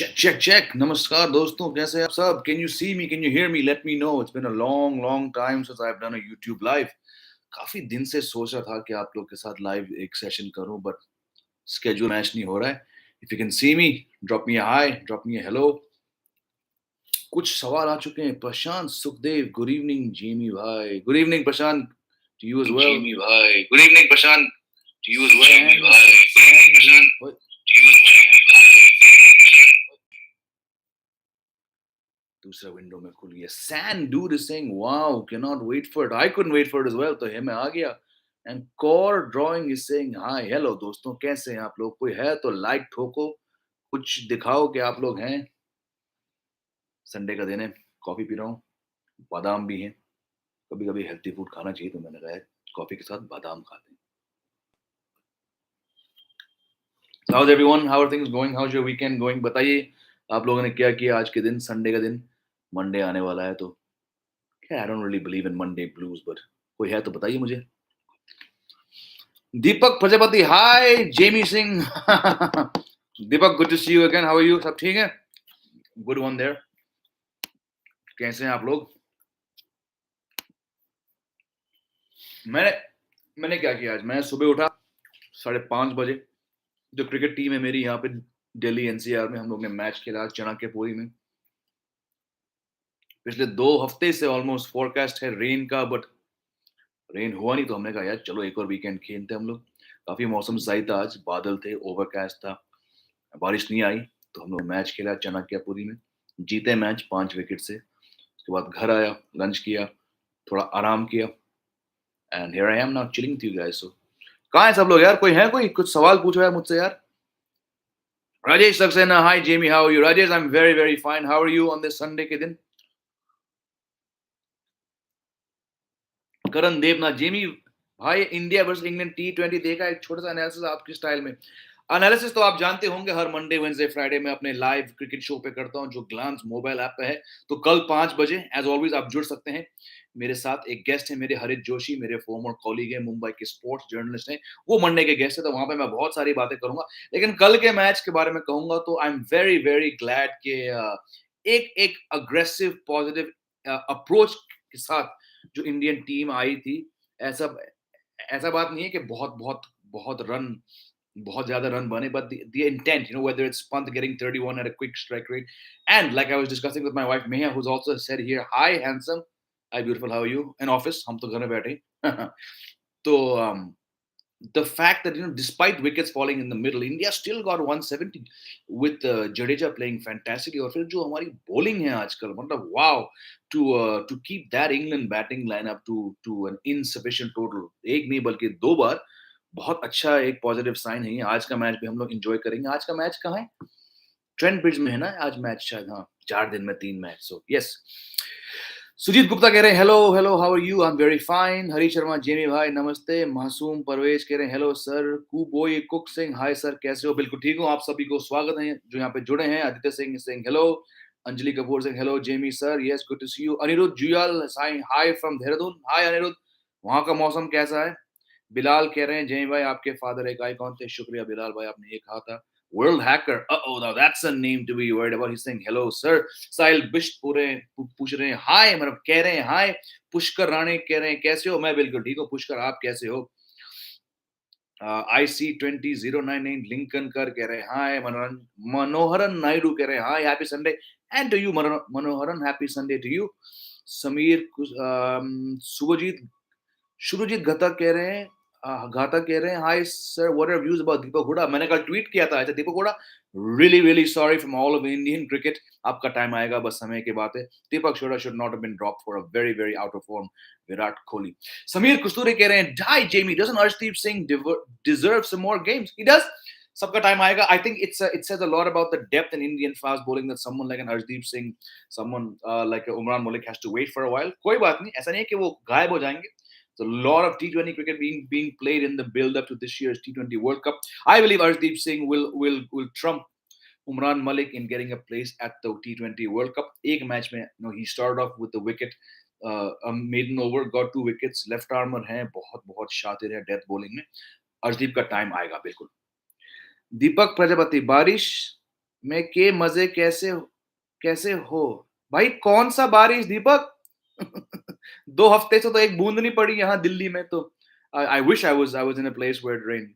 Check, check, check. नमस्कार दोस्तों, कैसे हैं आप सब? Can you see me? Can you hear me? Let me know. It's been a long, long time since I've done a YouTube live. काफी दिन से सोच रहा था कि आप लोग के साथ लाइव एक सेशन करूं, but schedule मैच नहीं हो रहा है. If you can see me, drop me a hi, drop me a hello. कुछ सवाल आ चुके हैं. प्रशांत सुखदेव, good evening, Jamie भाई. Good evening, Prashant, to you as well. Jamie bhai. Good evening, Prashant. To you as well. Sam, Jamie bhai. Good evening, Prashant. what? To you as well. दूसरा window में खुल गया. San dude is saying, "Wow, cannot wait for it." I couldn't wait for it as well. तो है मैं आ गया. And core drawing is saying, "Hi, hello दोस्तों, कैसे हैं आप लोग? कोई है तो लाइक ठोको, कुछ दिखाओ कि आप लोग हैं." संडे का दिन है, कॉफी पी रहा हूँ, बादाम भी हैं. कभी-कभी हेल्थी फूड खाना चाहिए, तो मैंने कहा कॉफी के साथ बादाम खाते हैं. So how's everyone? How are things going? How's your weekend going? बताइए आप लोगों ने क्या किया आज के दिन, संडे का दिन. मंडे आने वाला है तो I don't really believe in Monday blues, but कोई है तो बताइए मुझे. Deepak Prajapati, hi. Jamie Singh. Deepak, good to see you again. How are you? सब ठीक है? Good one there. कैसे हैं आप लोग? मैंने मैंने क्या किया आज? मैं सुबह उठा 5:30 बजे. जो क्रिकेट टीम है मेरी यहाँ पे दिल्ली एनसीआर में, हम लोग ने मैच खेला चाणक्यपुरी में. पिछले 2 हफ्ते से ऑलमोस्ट फोरकास्ट है रेन का, बट रेन हुआ नहीं, तो हमने कहा यार चलो एक और वीकेंड खेलते हैं हम लोग. काफी मौसम सही था, आज बादल थे, ओवरकास्ट था, बारिश नहीं आई. तो हम लोग मैच खेला चाणक्यपुरी में, जीते मैच 5 विकेट से. उसके बाद घर आया, लंच किया, थोड़ा आराम किया, and here I am now chilling with you guys. So कहाँ है सब लोग यार? कोई है? कोई कुछ सवाल पूछो यार मुझसे यार. Rajesh Saxena, hi Jamie, how are you? Rajesh, I am very very fine. How are you on this Sunday के दिन? करण देवनाथ, जेमी भाई, इंडिया वर्सेस इंग्लैंड T20 देखा? एक छोटा सा एनालिसिस आपके स्टाइल में. एनालिसिस तो आप जानते होंगे, हर मंडे वेडनेसडे फ्राइडे में अपने लाइव क्रिकेट शो पे करता हूं, जो ग्लांस मोबाइल ऐप पे है. तो कल 5 बजे एज ऑलवेज आप जुड़ सकते हैं. मेरे साथ एक गेस्ट है, मेरे हरित जोशी, मेरे फॉर्मर कॉलीग है, मुंबई के स्पोर्ट्स जर्नलिस्ट हैं. वो मंडे के गेस्ट है, तो वहां पे मैं बहुत सारी बातें करूंगा. लेकिन कल के मैच के बारे में कहूंगा तो आई एम वेरी वेरी ग्लैड कि एक एक अग्रेसिव पॉजिटिव अप्रोच के साथ जो इंडियन टीम आई थी. ऐसा ऐसा बात नहीं है कि बहुत बहुत बहुत रन, बहुत ज्यादा रन बने, but the intent, whether it's Pant getting 31 at a quick strike rate, and like I was discussing with my wife Meha, who's also said here, hi handsome, hi beautiful, how are you? In office, हम तो घर में बैठे हैं. तो the fact that despite wickets falling in the middle, India still got 170 with Jadeja playing fantastically. और फिर जो हमारी bowling है आजकल, मतलब wow, to keep that England batting lineup to an insufficient total, एक नहीं बल्कि 2 बार, बहुत अच्छा एक पॉजिटिव साइन है. आज का मैच भी हम लोग एंजॉय करेंगे. आज का मैच कहाँ है? ट्रेंट ब्रिज में है ना आज मैच शायद. हाँ, 4 दिन में 3 match. So yes. Sujeet Gupta कह रहे हैं hello hello, how are you? I am very fine. Hari Sharma, Jamie भाई नमस्ते. मासूम परवेज कह रहे हैं हेलो सर. कुबोय कुक सिंह, हाय सर, कैसे हो? बिल्कुल ठीक हूँ. आप सभी को स्वागत है जो यहाँ पे जुड़े हैं. Aditya Singh Singh hello. Anjali Kapoor Singh hello. Jamie sir, yes, good to see you. Anirudh Juyal, hi from Dehradun. Hi Anirudh. वहाँ का मौसम कैसा है? बिलाल कह रहे हैं जेमी भाई आपके फादर एक आइकॉन थे. शुक्रिया बिलाल भाई, आपने ये कहा था. World hacker, now that's a name to be worried about. He's saying hello sir. Sahil Bisht पूछ रहे हैं हाय, मतलब कह रहे हैं हाय. पुष्कर राणे कह रहे हैं कैसे हो? मैं बिल्कुल ठीक हूँ. पुष्कर, आप कैसे हो? IC20099 लिंकन कर कह रहे हैं हाय. मनोहरन नायडू कह रहे हैं hi, happy Sunday. And to you Manoharan, happy Sunday to you. Sameer, Subhajit, Surujit Ghata कह रहे हैं hi sir, what are views about Deepak Hooda? मैंने कल ट्वीट किया था. अच्छा Deepak Hooda, really really sorry from all of Indian cricket. आपका टाइम आएगा, बस समय की बात है. Deepak Hooda should not have been dropped for a very very out of form Virat Kohli. Sameer Kasturi कह रहे हैं hi Jamie, doesn't Arshdeep Singh deserve some more games? He does. सबका टाइम आएगा. I think it says a lot about the depth in Indian fast bowling that someone like an Arshdeep Singh, someone like Umran Malik has to wait for a while. कोई बात नहीं, ऐसा नहीं है कि वो गायब हो जाएंगे. So a lot of T20 cricket being played in the build up to this year's T20 World Cup. I believe Arshdeep Singh will trump Umran Malik in getting a place at the T20 World Cup. एक match में he started off with the wicket, a maiden over, got 2 wickets. Left armer हैं, बहुत बहुत शातिर है death bowling में. अर्शदीप का time आएगा बिल्कुल. दीपक प्रजापति, बारिश मैं के मजे कैसे हो भाई? कौन सा बारिश दीपक? 2 हफ्ते से तो एक बूंद नहीं पड़ी यहाँ दिल्ली में तो। I wish I was in a place where it rain.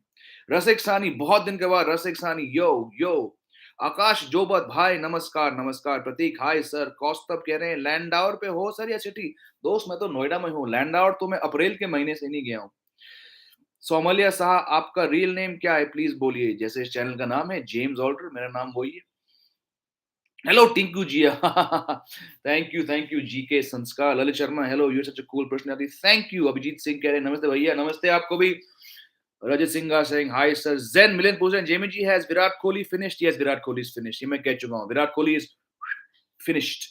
Rasik Sani, बहुत दिन के बाद रसिक सानी, यो यो। आकाश जोबत भाई, नमस्कार नमस्कार। प्रतीक हाय सर। कौस्तभ कह रहे हैं लैंडावर पे हो सर या सिटी? दोस्त मैं तो नोएडा में हूँ, लैंडावर तो मैं अप्रैल के महीने से नहीं गया हूँ। सोमालिया साहा, आपका रियल नेम क्या है प्लीज बोलिए? जैसे इस चैनल का नाम है जेम्स ऑल्टर, मेरा नाम वही है। Hello Tinku ji. Thank you GK Sanskar. Lalit Sharma, hello you such a cool personality, thank you. Abhijeet Singh कह रहे हैं नमस्ते भैया। नमस्ते आपको भी। Rajat Singh Singh hi sir. Jain million पूछ रहे हैं Jamie ji has Virat Kohli finished? Yes Virat Kohli is finished, ये मैं कह चुका हूँ, Virat Kohli is finished.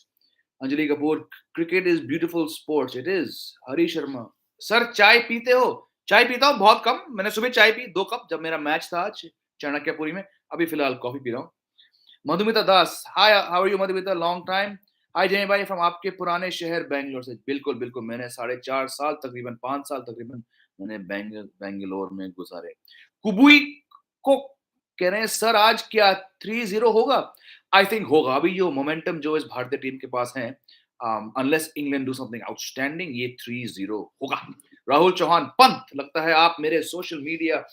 Anjali Kapoor, cricket is beautiful sports, it is. Hari Sharma, sir चाय पीते हो? चाय पीता हूँ बहुत कम, मैंने सुबह चाय पी 2 कप जब मेरा मैच था आज चाणक्यपुरी में। अभी फिलहाल कॉफी पी रहा हूँ। Madhumita Das, hi how are you Madhumita, long time. Hi Jay भाई फ्रॉम आपके पुराने शहर बैंगलोर से। बिल्कुल बिल्कुल, मैंने 4.5 साल तकरीबन 5 साल तकरीबन मैंने बैंगलोर में गुजारे। कुबुई को कह रहे हैं सर आज क्या 3-0 होगा? आई थिंक होगा। अभी जो मोमेंटम जो इस भारतीय टीम के पास है, unless England do something outstanding, ये 3-0 होगा। राहुल चौहान, पंत लगता है आप मेरे सोशल मीडिया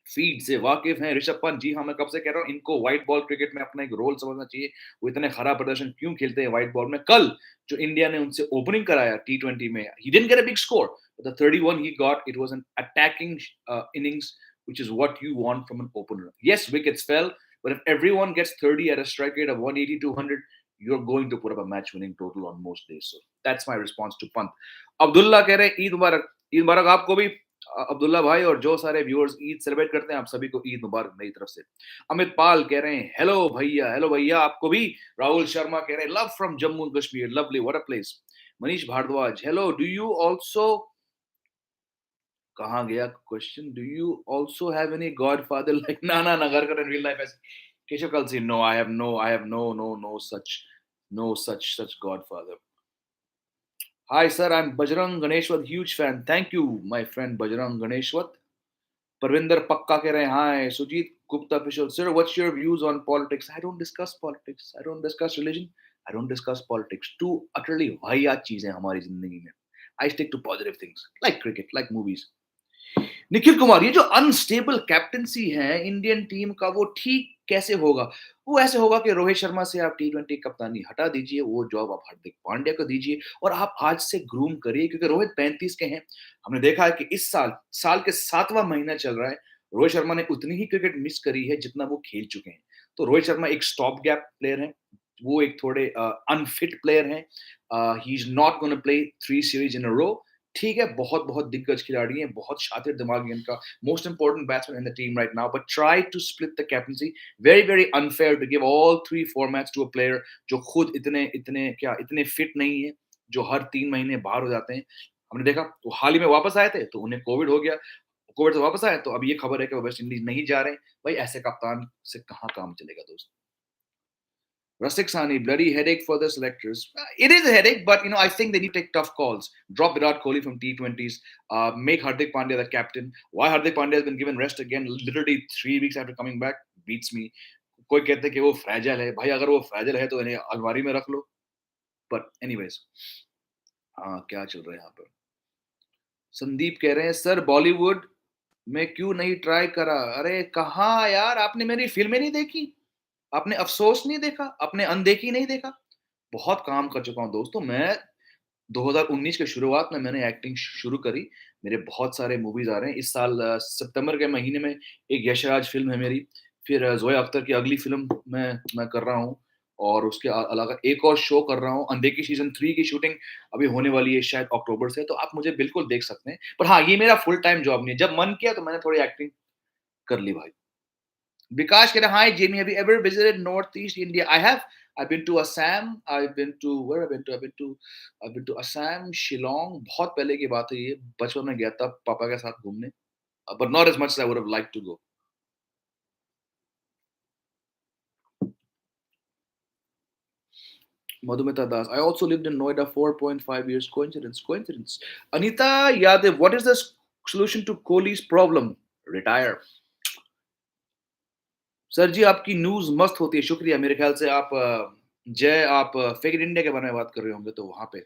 फीड से वाकिफ हैं। ऋषभ पंत, जी हाँ, मैं कब से कह रहा हूँ इनको व्हाइट बॉल क्रिकेट में अपना एक रोल समझना चाहिए। वो इतने खराब प्रदर्शन क्यों खेलते हैं व्हाइट बॉल में? कल जो इंडिया ने उनसे ओपनिंग कराया टी20 में, he didn't get a big score, but the 31 he got, it was an attacking innings, which is what you want from an opener. Yes, wickets fell, but if everyone gets 30 at a strike rate of 180 200, you're going to put up a match winning total on most days. So that's my response to Pant. Abdullah कह रहे हैं ईद मुबारक आपको भी। अब्दुल्ला भाई और जो सारे viewers Eid celebrate करते हैं, आप सभी को ईद मुबारक मेरी तरफ से। अमित पाल कह रहे हैं हेलो भैया आपको भी। राहुल शर्मा कह रहे हैं love from Jammu and Kashmir, lovely what a place. Manish Bhardwaj, hello do you also, कहाँ गया question, do you also have any godfather like, ना घर कर इन रियल लाइफ ऐसे। Keshav Kalsi, no I have no such godfather. Hi sir, I am Bajrang Ganeshwat, huge fan, thank you my friend Bajrang Ganeshwat. Parvinder Pakka कह रहे हैं hi. Sujeet Gupta official, sir what's your views on politics? I don't discuss politics, I don't discuss religion, I don't discuss politics, to utterly वाहियात चीजें हमारी जिंदगी में। I stick to positive things like cricket, like movies. Nikhil Kumar, ये जो unstable captaincy है Indian team का, वो ठीक कैसे होगा? वो ऐसे होगा कि रोहित शर्मा से आप टी20 कप्तानी हटा दीजिए, वो जॉब आप हार्दिक पांड्या को दीजिए और आप आज से ग्रूम करिए, क्योंकि रोहित 35 के हैं। हमने देखा है कि इस साल के 7वां महीना चल रहा है, रोहित शर्मा ने उतनी ही क्रिकेट मिस करी है जितना वो खेल चुके हैं। तो रोहित शर्मा एक स्टॉप गैप प्लेयर है, वो एक थोड़े अनफिट प्लेयर हैं। He is not gonna play 3 series in a row. ठीक है, बहुत दिग्गज खिलाड़ी हैं, बहुत शातिर दिमाग है इनका, most important batsman in the team right now, but try to split the captaincy. Very unfair to give all 3 formats to a player जो खुद इतने फिट नहीं है, जो हर 3 महीने बाहर हो जाते हैं। हमने देखा वो हाल ही में वापस आए थे तो उन्हें कोविड हो गया, कोविड से वापस आए तो अब ये खबर है कि वो वेस्ट इंडीज नहीं जा रहे हैं। भाई ऐसे कप्तान से कहाँ काम चलेगा दोस्त? Rasik Sani, bloody headache for the selectors. It is a headache, but I think they need to take tough calls. Drop Virat Kohli from T20s. Make Hardik Pandya the captain. Why Hardik Pandya has been given rest again, literally 3 weeks after coming back, beats me. कोई कहते हैं कि वो fragile है, भाई अगर वो fragile है तो इन्हें अलमारी में रख लो। बट एनीवेज, हाँ क्या चल रहा है यहाँ पर? संदीप कह रहे हैं सर बॉलीवुड में क्यों नहीं ट्राई करा? अरे कहाँ यार, आपने मेरी फिल्में नहीं देखी, आपने अफ़सोस नहीं देखा, आपने अनदेखी नहीं देखा? बहुत काम कर चुका हूँ दोस्तों मैं। 2019 के शुरुआत में मैंने एक्टिंग शुरू करी। मेरे बहुत सारे मूवीज़ आ रहे हैं। इस साल सितंबर के महीने में एक यशराज फ़िल्म है मेरी, फिर ज़ोया अख्तर की अगली फ़िल्म मैं कर रहा हूँ और उसके अलावा एक और शो कर रहा हूँ। अनदेखी सीज़न 3 की शूटिंग अभी होने वाली है शायद अक्टूबर से, तो आप मुझे बिल्कुल देख सकते हैं। पर हाँ, ये मेरा फुल टाइम जॉब नहीं है। जब मन किया तो मैंने थोड़ी एक्टिंग कर ली भाई। Vikash kehta, hi Jamie, have you ever visited Northeast India? I have. I've been to Assam. I've been to where I've been to. I've been to Assam, Shillong. बहुत पहले की बात है ये. बचपन में गया था पापा के साथ घूमने. But not as much as I would have liked to go. Madhumita Das. I also lived in Noida 4.5 years. Coincidence. Anita Yadav, what is the solution to Kohli's problem? Retire. Sir ji आपकी news मस्त होती है, शुक्रिया। मेरे ख़्याल से आप जय आप फेक इन इंडिया के बारे में बात कर रहे होंगे तो वहाँ पे।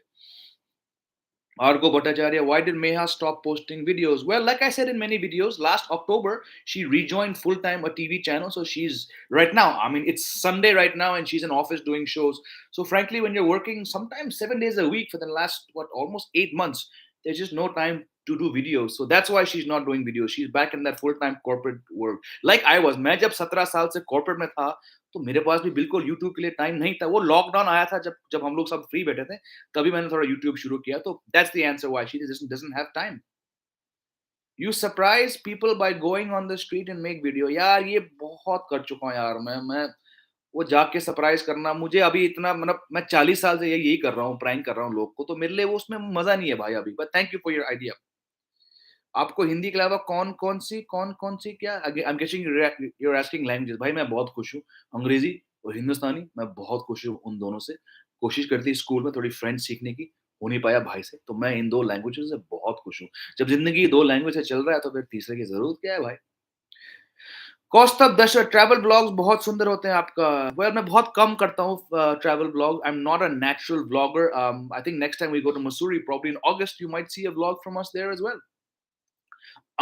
Argo Bhattacharya, why did Meha stop posting videos? Well, like I said in many videos, last October she rejoined full time a TV channel. So she's right now. I mean, it's Sunday right now, and she's in office doing shows. So frankly, when you're working sometimes 7 days a week for the last what almost 8 months, there's just no time to do videos. So that's why she's not doing videos. She's back in that full time corporate work. Like I was. मैं जब 17 साल से corporate में था, तो मेरे पास भी बिल्कुल यूट्यूब के लिए टाइम नहीं था। वो लॉकडाउन आया था जब जब हम लोग सब फ्री बैठे थे, तभी मैंने थोड़ा यूट्यूब शुरू किया। तो that's the answer why she doesn't have time. You surprise people by going on the street and make video. यार ये बहुत कर चुका हूँ यार मैं वो जाके सरप्राइज करना मुझे अभी इतना मतलब मैं 40 साल से यही कर रहा हूँ, प्रैंक कर रहा हूँ लोग को, तो मेरे लिए वो उसमें मजा नहीं है भाई अभी। But thank you for your idea. आपको हिंदी के अलावा कौन सी क्या I am guessing you are asking languages. भाई मैं बहुत खुश हूँ, अंग्रेजी और हिंदुस्तानी मैं बहुत खुश हूँ उन दोनों से। कोशिश करती स्कूल में थोड़ी फ्रेंच सीखने की, हो नहीं पाया भाई से, तो मैं इन 2 लैंग्वेजेस से बहुत खुश हूँ। जब ज़िंदगी 2 लैंग्वेज से चल रहा है तो फिर तीसरे की ज़रूरत क्या है भाई? कौस्तभ दशरथ, ट्रैवल ब्लॉग्स बहुत सुंदर होते हैं आपका। वेल मैं बहुत कम करता हूँ travel blog. I am not a natural vlogger. I think next time we go to Mussoorie probably in August, you might see a vlog from us there as well.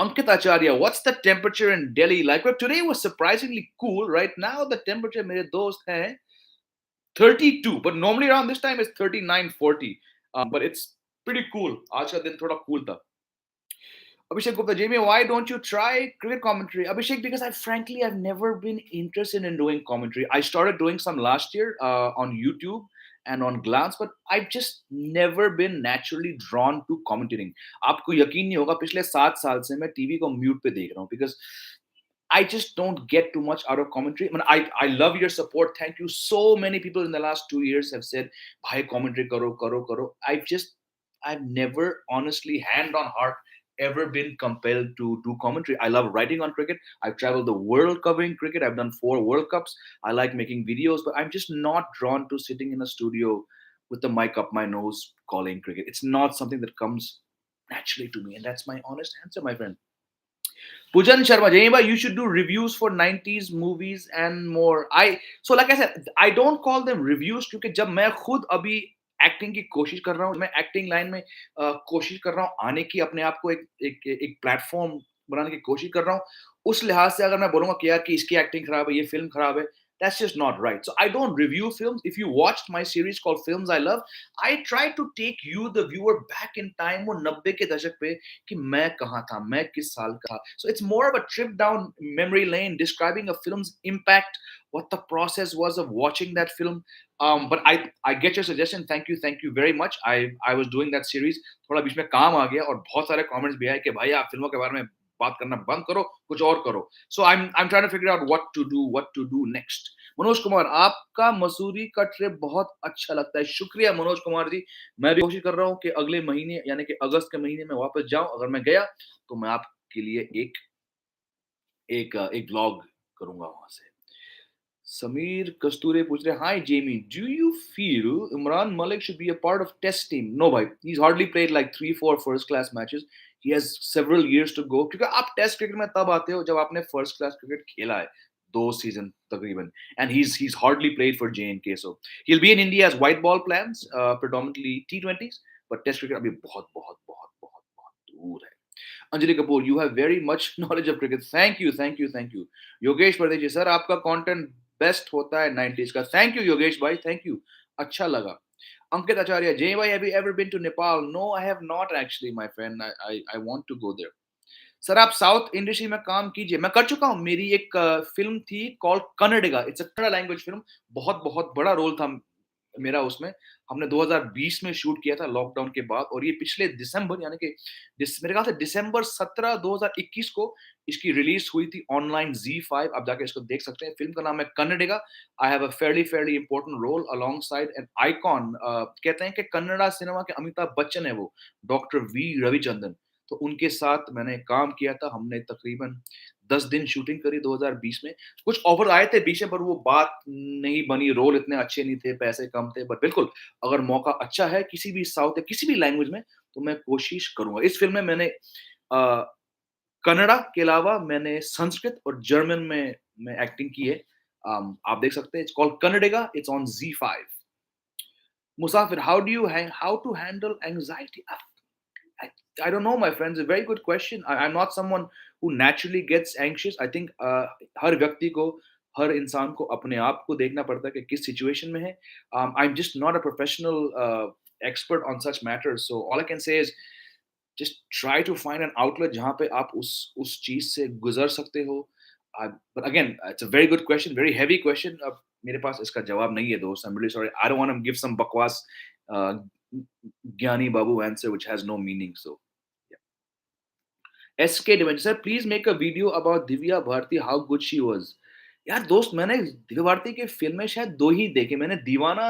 Ankit Acharya, what's the temperature in Delhi like? Well, today was surprisingly cool. Right now, the temperature, मेरे दोस्त हैं 32, but normally around this time it's 39, 40. But it's pretty cool. आज का दिन थोड़ा cool था. Abhishek Gupta, Jamie, why don't you try cricket commentary? Abhishek, because I've never been interested in doing commentary. I started doing some last year on YouTube and on Glance, but I've just never been naturally drawn to commentating. आपको यकीन नहीं होगा पिछले 7 साल से मैं TV को mute पे देख रहा हूँ because I just don't get too much out of commentary. I mean, I love your support. Thank you. So many people in the last 2 years have said, "Bhai, commentary karo, karo, karo." I've never, honestly, hand on heart, ever been compelled to do commentary. I love writing on cricket. I've traveled the world covering cricket. I've done 4 World Cups. I like making videos, but I'm just not drawn to sitting in a studio with the mic up my nose calling cricket. It's not something that comes naturally to me, and that's my honest answer, my friend. Pujan Sharma, Jaiba, you should do reviews for 90s movies and more. So like I said, I don't call them reviews क्योंकि जब मैं खुद अभी acting की कोशिश कर रहा हूँ, मैं एक्टिंग लाइन में कोशिश कर रहा हूँ आने की, अपने आप को एक प्लेटफॉर्म बनाने की कोशिश कर रहा हूँ। उस लिहाज से अगर मैं बोलूँगा कि यार कि इसकी एक्टिंग खराब है, ये फिल्म खराब है, that's just not right. So I don't review films. If you watched my series called Films I Love, I try to take you, the viewer, back in time वो 90 के दशक पे कि मैं कहाँ था, मैं किस साल का था. So it's more of a trip down memory lane, describing a film's impact, what the process was of watching that film. But I get your suggestion. Thank you very much. I was doing that series. थोड़ा बीच में काम आ गया और बहुत सारे comments भी आए कि भाई आप फिल्मों के बारे में बात करना बंद करो, कुछ और करो. So I'm trying to figure out what to do next. Manoj Kumar, आपका मसूरी का ट्रिप बहुत अच्छा लगता है। शुक्रिया मनोज कुमार जी। मैं भी कोशिश कर रहा हूँ कि अगले महीने यानी कि अगस्त के महीने में वापस जाऊँ। अगर मैं गया तो मैं आपके लिए एक व्लॉग करूँगा वहाँ से। समीर कस्तूरे पूछ रहे हैं, hi Jamie, do you feel Imran Malik should be a part of test team? No भाई, he is hardly played like 3-4 first class matches. He has several years to go, क्योंकि आप टेस्ट क्रिकेट में तब आते हो जब आपने फर्स्ट क्लास क्रिकेट खेला है, 2 सीजन तकरीबन, and he's hardly played for J&K, so he'll be in India's white ball plans, predominantly T20s, but test cricket अभी बहुत बहुत बहुत बहुत बहुत दूर है। Anjali Kapoor, you have very much knowledge of cricket. Thank you. Yogesh Pardeshi, sir आपका कंटेंट बेस्ट होता है 90s का। थैंक यू योगेश भाई, थैंक यू, अच्छा लगा। अंकित आचार्य, जय भाई, have you ever been to Nepal? No, I have not actually my friend, I want to go there. Sir आप south industry में काम कीजिए। मैं कर चुका हूँ, मेरी एक फिल्म थी called Kannadiga, it's a Kannada language film. बहुत बहुत बड़ा रोल था मेरा उसमें। हमने 2020 में शूट किया था लॉकडाउन के बाद, और ये पिछले दिसंबर यानी कि मेरे ख्याल से दिसंबर 17 2021 को इसकी रिलीज हुई थी ऑनलाइन Z5। आप जाके इसको देख सकते हैं। फिल्म का नाम है Kannadiga. I have a fairly important role alongside an icon. कहते हैं कि कन्नड़ा सिनेमा के अमिताभ बच्चन है वो, डॉक्टर वी रविचंद्रन। तो उनके साथ मैंने काम किया था। हमने तकरीबन 10 दिन शूटिंग करी 2020 में। कुछ ऑफर आए थे बीच में, पर वो बात नहीं बनी, रोल इतने अच्छे नहीं थे, पैसे कम थे। बट बिल्कुल, अगर मौका अच्छा है किसी भी साउथ या किसी भी लैंग्वेज में, तो मैं कोशिश करूँगा। इस फ़िल्म में मैंने कन्नड़ा के अलावा मैंने संस्कृत और जर्मन में में एक्टिंग की है। आप देख सकते हैं, it's called Kannadiga, it's on Z5। Musafir, how to handle anxiety? I, I don't know, my friends. A very good question. I'm not someone who naturally gets anxious. I think हर व्यक्ति को, हर इंसान को अपने आप को देखना पड़ता है कि किस सिचुएशन में है. I'm just not a professional expert on such matters. So all I can say is just try to find an outlet जहाँ पे आप उस चीज से गुजर सकते हो. But again, it's a very good question, very heavy question. अब मेरे पास इसका जवाब नहीं है दोस्त. I'm really sorry. I don't want to give some बकवास uh, Gyani Babu answer which has no meaning. So SK Dimension, sir, please make a video about Divya Bharti, how good she was. यार दोस्त, मैंने दिव्या भारती की फिल्में शायद दो ही देखी. मैंने दीवाना,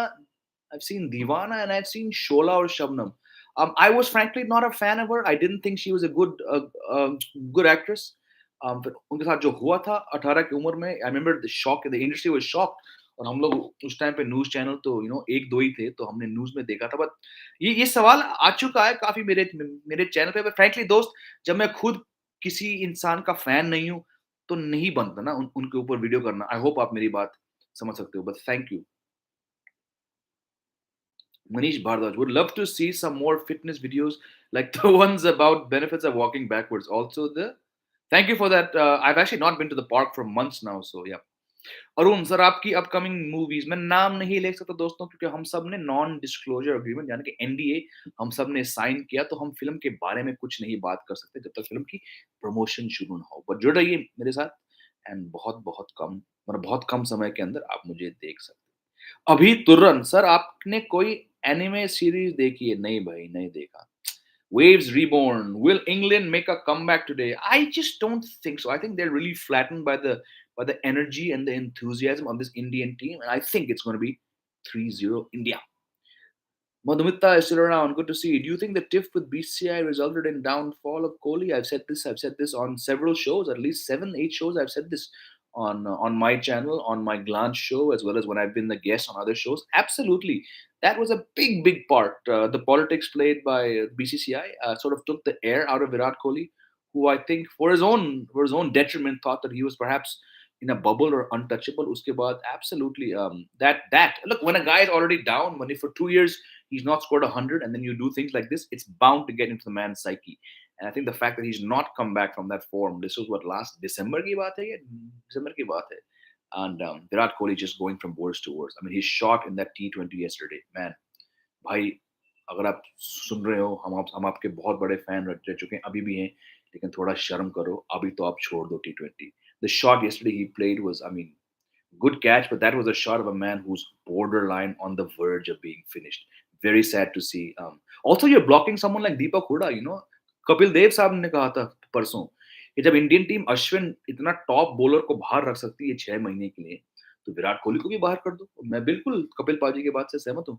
I've seen Divana and I've seen Shola or Shabnam. I was frankly not a fan of her. I didn't think she was a good actress. फिर उनके साथ जो हुआ था 18 की उम्र में, I remember the shock, the industry was shocked. और हम लोग उस टाइम पे न्यूज़ चैनल तो एक दो ही थे, तो हमने न्यूज़ में देखा था. बट ये सवाल आ चुका है काफ़ी मेरे मेरे चैनल पे. बट फ्रैंकली दोस्त, जब मैं खुद किसी इंसान का फैन नहीं हूँ, तो नहीं बनता ना उनके ऊपर वीडियो करना. आई होप आप मेरी बात समझ सकते हो. But thank you. Manish Bhardwaj, would love to see some more fitness videos like the ones about benefits of walking backwards. Also, thank you for that. I've actually not been to the park for months now, so yeah. Arun sir, आपकी upcoming movies, मैं नाम नहीं ले सकता दोस्तों, क्योंकि हम सब ने नॉन डिस्क्लोजर एग्रीमेंट यानी कि एनडीए हम सब ने साइन किया, तो हम फिल्म के बारे में कुछ नहीं बात कर सकते जब तक फिल्म की प्रमोशन शुरू ना हो. बट जुड़ रहिए मेरे साथ, एंड बहुत बहुत कम, मतलब बहुत कम समय के अंदर आप मुझे देख सकते हैं. अभी तुरंत सर, आपने कोई एनिमे सीरीज देखी है? नहीं भाई, नहीं देखा. Waves Reborn. Will England make a comeback today? I just don't think so. I think they're really flattened by the energy and the enthusiasm of this Indian team, and I think it's going to be 3-0 India. Madhumita is still around. Good to see you. Do you think the tiff with BCI resulted in downfall of Kohli? I've said this. I've said this on several shows, at least 7, 8 shows. I've said this on my channel, on my Glance show, as well as when I've been the guest on other shows. Absolutely, that was a big part. The politics played by BCCI sort of took the air out of Virat Kohli, who I think, for his own detriment, thought that he was perhaps in a bubble or untouchable. Uske baad, absolutely, that look, when a guy is already down, when for 2 years he's not scored 100, and then you do things like this, it's bound to get into the man's psyche. And I think the fact that he's not come back from that form, this was what, last December ki baat hai, ye December ki baat hai. And Virat Kohli just going from worse to worse. I mean, he shot in that T20 yesterday. Man, भाई, अगर आप सुन रहे हो, हम आपके बहुत बड़े fan रह चुके हैं, अभी भी हैं, लेकिन थोड़ा शर्म करो, अभी तो आप छोड़ दो T20. The shot yesterday he played was, I mean, good catch, but that was a shot of a man who's borderline on the verge of being finished. Very sad to see. Also, you're blocking someone like Deepak Hooda. Kapil Dev साहब ने कहा था परसों कि जब Indian team Ashwin इतना top bowler को बाहर रख सकती है 6 महीने के लिए, तो विराट कोहली को भी बाहर कर दो. मैं बिल्कुल कपिल पाजी की बात से सहमत हूँ.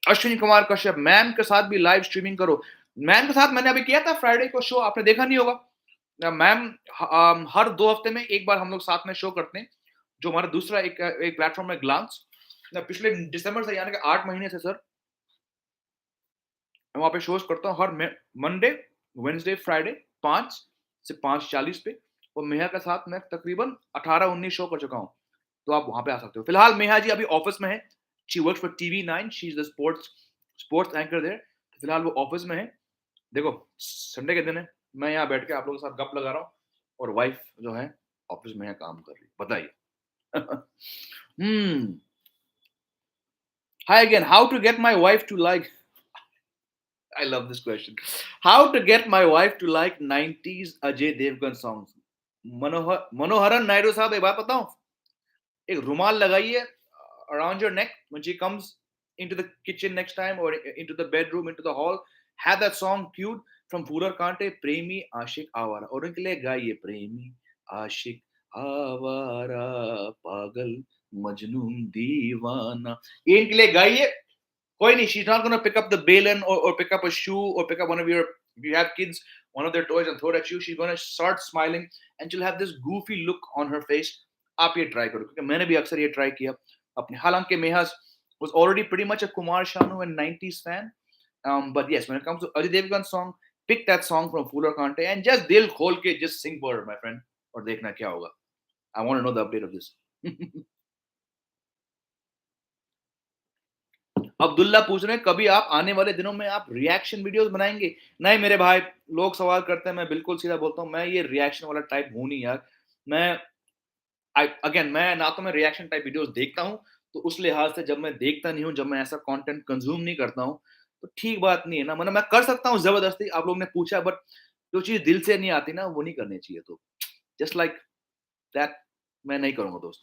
अश्विनी कुमार कश्यप, मैम के साथ भी लाइव स्ट्रीमिंग करो. मैम के साथ मैंने अभी किया था फ्राइडे को शो, आपने देखा नहीं होगा. मैम, हर 2 हफ्ते में एक बार हम लोग साथ में शो करते हैं, जो हमारा दूसरा एक प्लेटफॉर्म है ग्लांस. पिछले दिसंबर से, यानी कि 8 महीने से सर, मैं वहाँ पे शोज करता हूँ हर मंडे, वेडनेसडे, फ्राइडे 5 से 5:40 पे. और मेहा के साथ मैं तकरीबन 18-19 शो कर चुका हूँ, तो आप वहाँ पे आ सकते हो. फिलहाल मेहा जी अभी ऑफिस में है. She works for TV9. She is the sports anchor there. फिलहाल वो ऑफिस में है. देखो, संडे के दिन है, मैं यहाँ बैठ के आप लोगों के साथ गप लगा रहा हूँ, और वाइफ जो है ऑफिस में है, काम कर रही है. बताइए. Hi again. How to get my wife to like? I love this question. How to get my wife to like 90s Ajay Devgan songs? Manoharan Naidu साहब, एक बात बताऊं, एक रुमाल लगाइए around your neck when she comes into the kitchen next time, or into the bedroom, into the hall. Have that song cued from Poorar Kante, प्रेमी आशिक आवारा, और उनके लिए गाइए प्रेमी आशिक आवारा पागल मजनून दीवाना. ये इनके लिए गाइए. कोई नहीं, she's not going to pick up the balun, or pick up a shoe, or pick up one of your, if you have kids, one of their toys and throw it at you. She's going to start smiling, and she'll have this goofy look on her face. आप ये try करो, क्योंकि मैंने भी अक्सर ये try किया अपने. हालांकि मेहस was already pretty much a Kumar Sanu and 90s fan. But yes, when it comes to Ajay Devgan song, pick that song from Fuller Kante and just दिल खोल के just sing for it, my friend, और देखना क्या होगा. I want to know the update of this. Abdullah पूछ रहे हैं कभी आप आने वाले दिनों में आप रिएक्शन वीडियोस बनाएंगे? नहीं मेरे भाई, लोग सवाल करते हैं, मैं बिल्कुल सीधा बोलता हूँ, मैं ये रिएक्शन वाला टाइप हूँ नहीं यार. मैं मैं ना तो मैं रिएक्शन टाइप वीडियोस देखता हूँ, तो उस लिहाज से जब मैं देखता नहीं हूँ, जब मैं ऐसा कंटेंट कंज्यूम नहीं करता हूँ, तो ठीक बात नहीं है ना. मतलब मैं कर सकता हूँ जबरदस्ती, आप लोगों ने पूछा, बट जो चीज दिल से नहीं आती ना, वो नहीं करनी चाहिए. तो जस्ट लाइक दैट, मैं नहीं करूंगा दोस्त.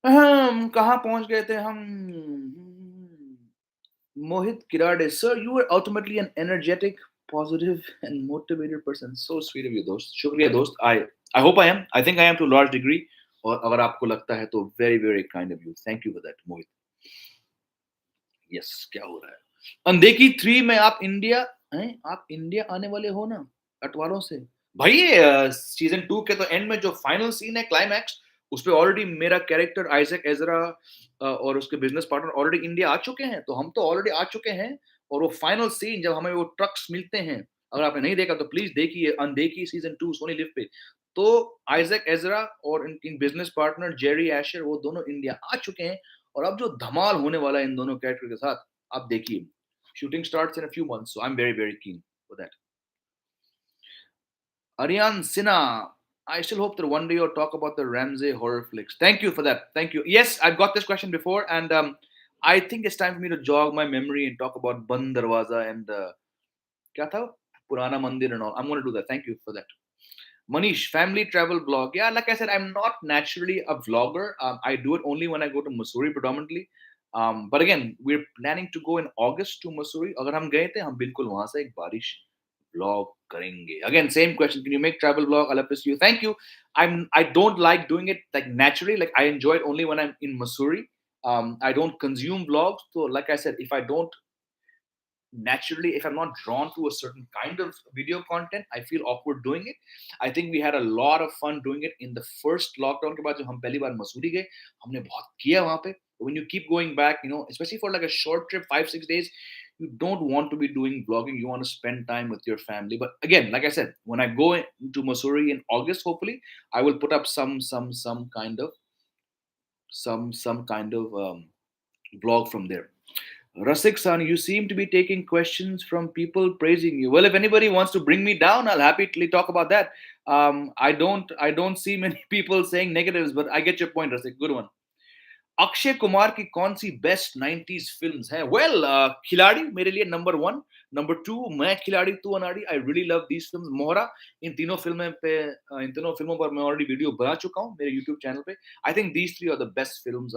कहाँ पहुंच गए थे हम? Mohit Kirade, sir, you were ultimately an energetic, positive, and motivated person. So sweet of you, dost. शुक्रिया दोस्त. I hope I am. I think I am to a large degree. और अगर आपको लगता है तो very very kind of you. Thank you for that, Mohit. Yes, क्या हो रहा है? अंधेकी 3 में आप इंडिया हैं? आप इंडिया आने वाले हो ना? अटवालों से. भाई ये सीजन 2 के तो एंड में जो फाइनल सीन है, क्लाइमैक्स, उस पे ऑलरेडी मेरा कैरेक्टर आइजैक एजरा और उसके बिजनेस पार्टनर ऑलरेडी इंडिया आ चुके हैं. तो हम तो ऑलरेडी आ चुके हैं. और वो फाइनल सीन जब हमें वो ट्रक्स मिलते हैं, अगर आपने नहीं देखा तो प्लीज देखिए अनदेखी सीजन 2 सोनी लिव पे. तो आइजैक एजरा और इनकी बिजनेस पार्टनर जेरी एशर, वो दोनों इंडिया आ चुके हैं. और अब जो धमाल होने वाला है इन दोनों कैरेक्टर के साथ, आप देखिए. Shooting starts in a few months, so I am very very keen for that. Aryan Sinha, I still hope that one day you'll talk about the Ramsey horror flicks. Thank you for that. Thank you. Yes, I've got this question before, and I think it's time for me to jog my memory and talk about Band Darwaza and क्या था? Purana Mandir and all. I'm going to do that. Thank you for that. Manish, family travel blog. Yeah, like I said, I'm not naturally a vlogger. I do it only when I go to Mussoorie predominantly. But again, we're planning to go in August to Mussoorie. अगर हम गए थे, हम बिल्कुल वहां से एक बारिश vlog करेंगे. Again, same question. Can you make travel vlog? I'll appreciate you. Thank you. I don't like doing it like naturally. Like I enjoy it only when I'm in Mussoorie. I don't consume vlogs. So like I said, if I don't naturally, if I'm not drawn to a certain kind of video content, I feel awkward doing it. I think we had a lot of fun doing it in the first lockdown के बाद जब हम पहली बार मसूरी गए, हमने बहुत किया वहाँ पे. When you keep going back, you know, especially for like a short trip, 5-6 days, you don't want to be doing vlogging. You want to spend time with your family. But again, like I said, when I go to Mussoorie in August, hopefully, I will put up some kind of vlog from there. Rasik San, you seem to be taking questions from people praising you. Well, if anybody wants to bring me down, I'll happily talk about that. I don't see many people saying negatives, but I get your point, Rasik. Good one. Akshay Kumar की कौन सी best 90s films हैं? Well, खिलाड़ी मेरे लिए number 1. Number 2, मैं Khiladi Tu Anari. I really love these films. Mohra. इन तीनों फिल्मों पर मैं ऑलरेडी वीडियो बना चुका हूं मेरे YouTube चैनल पे. I think these three are the best films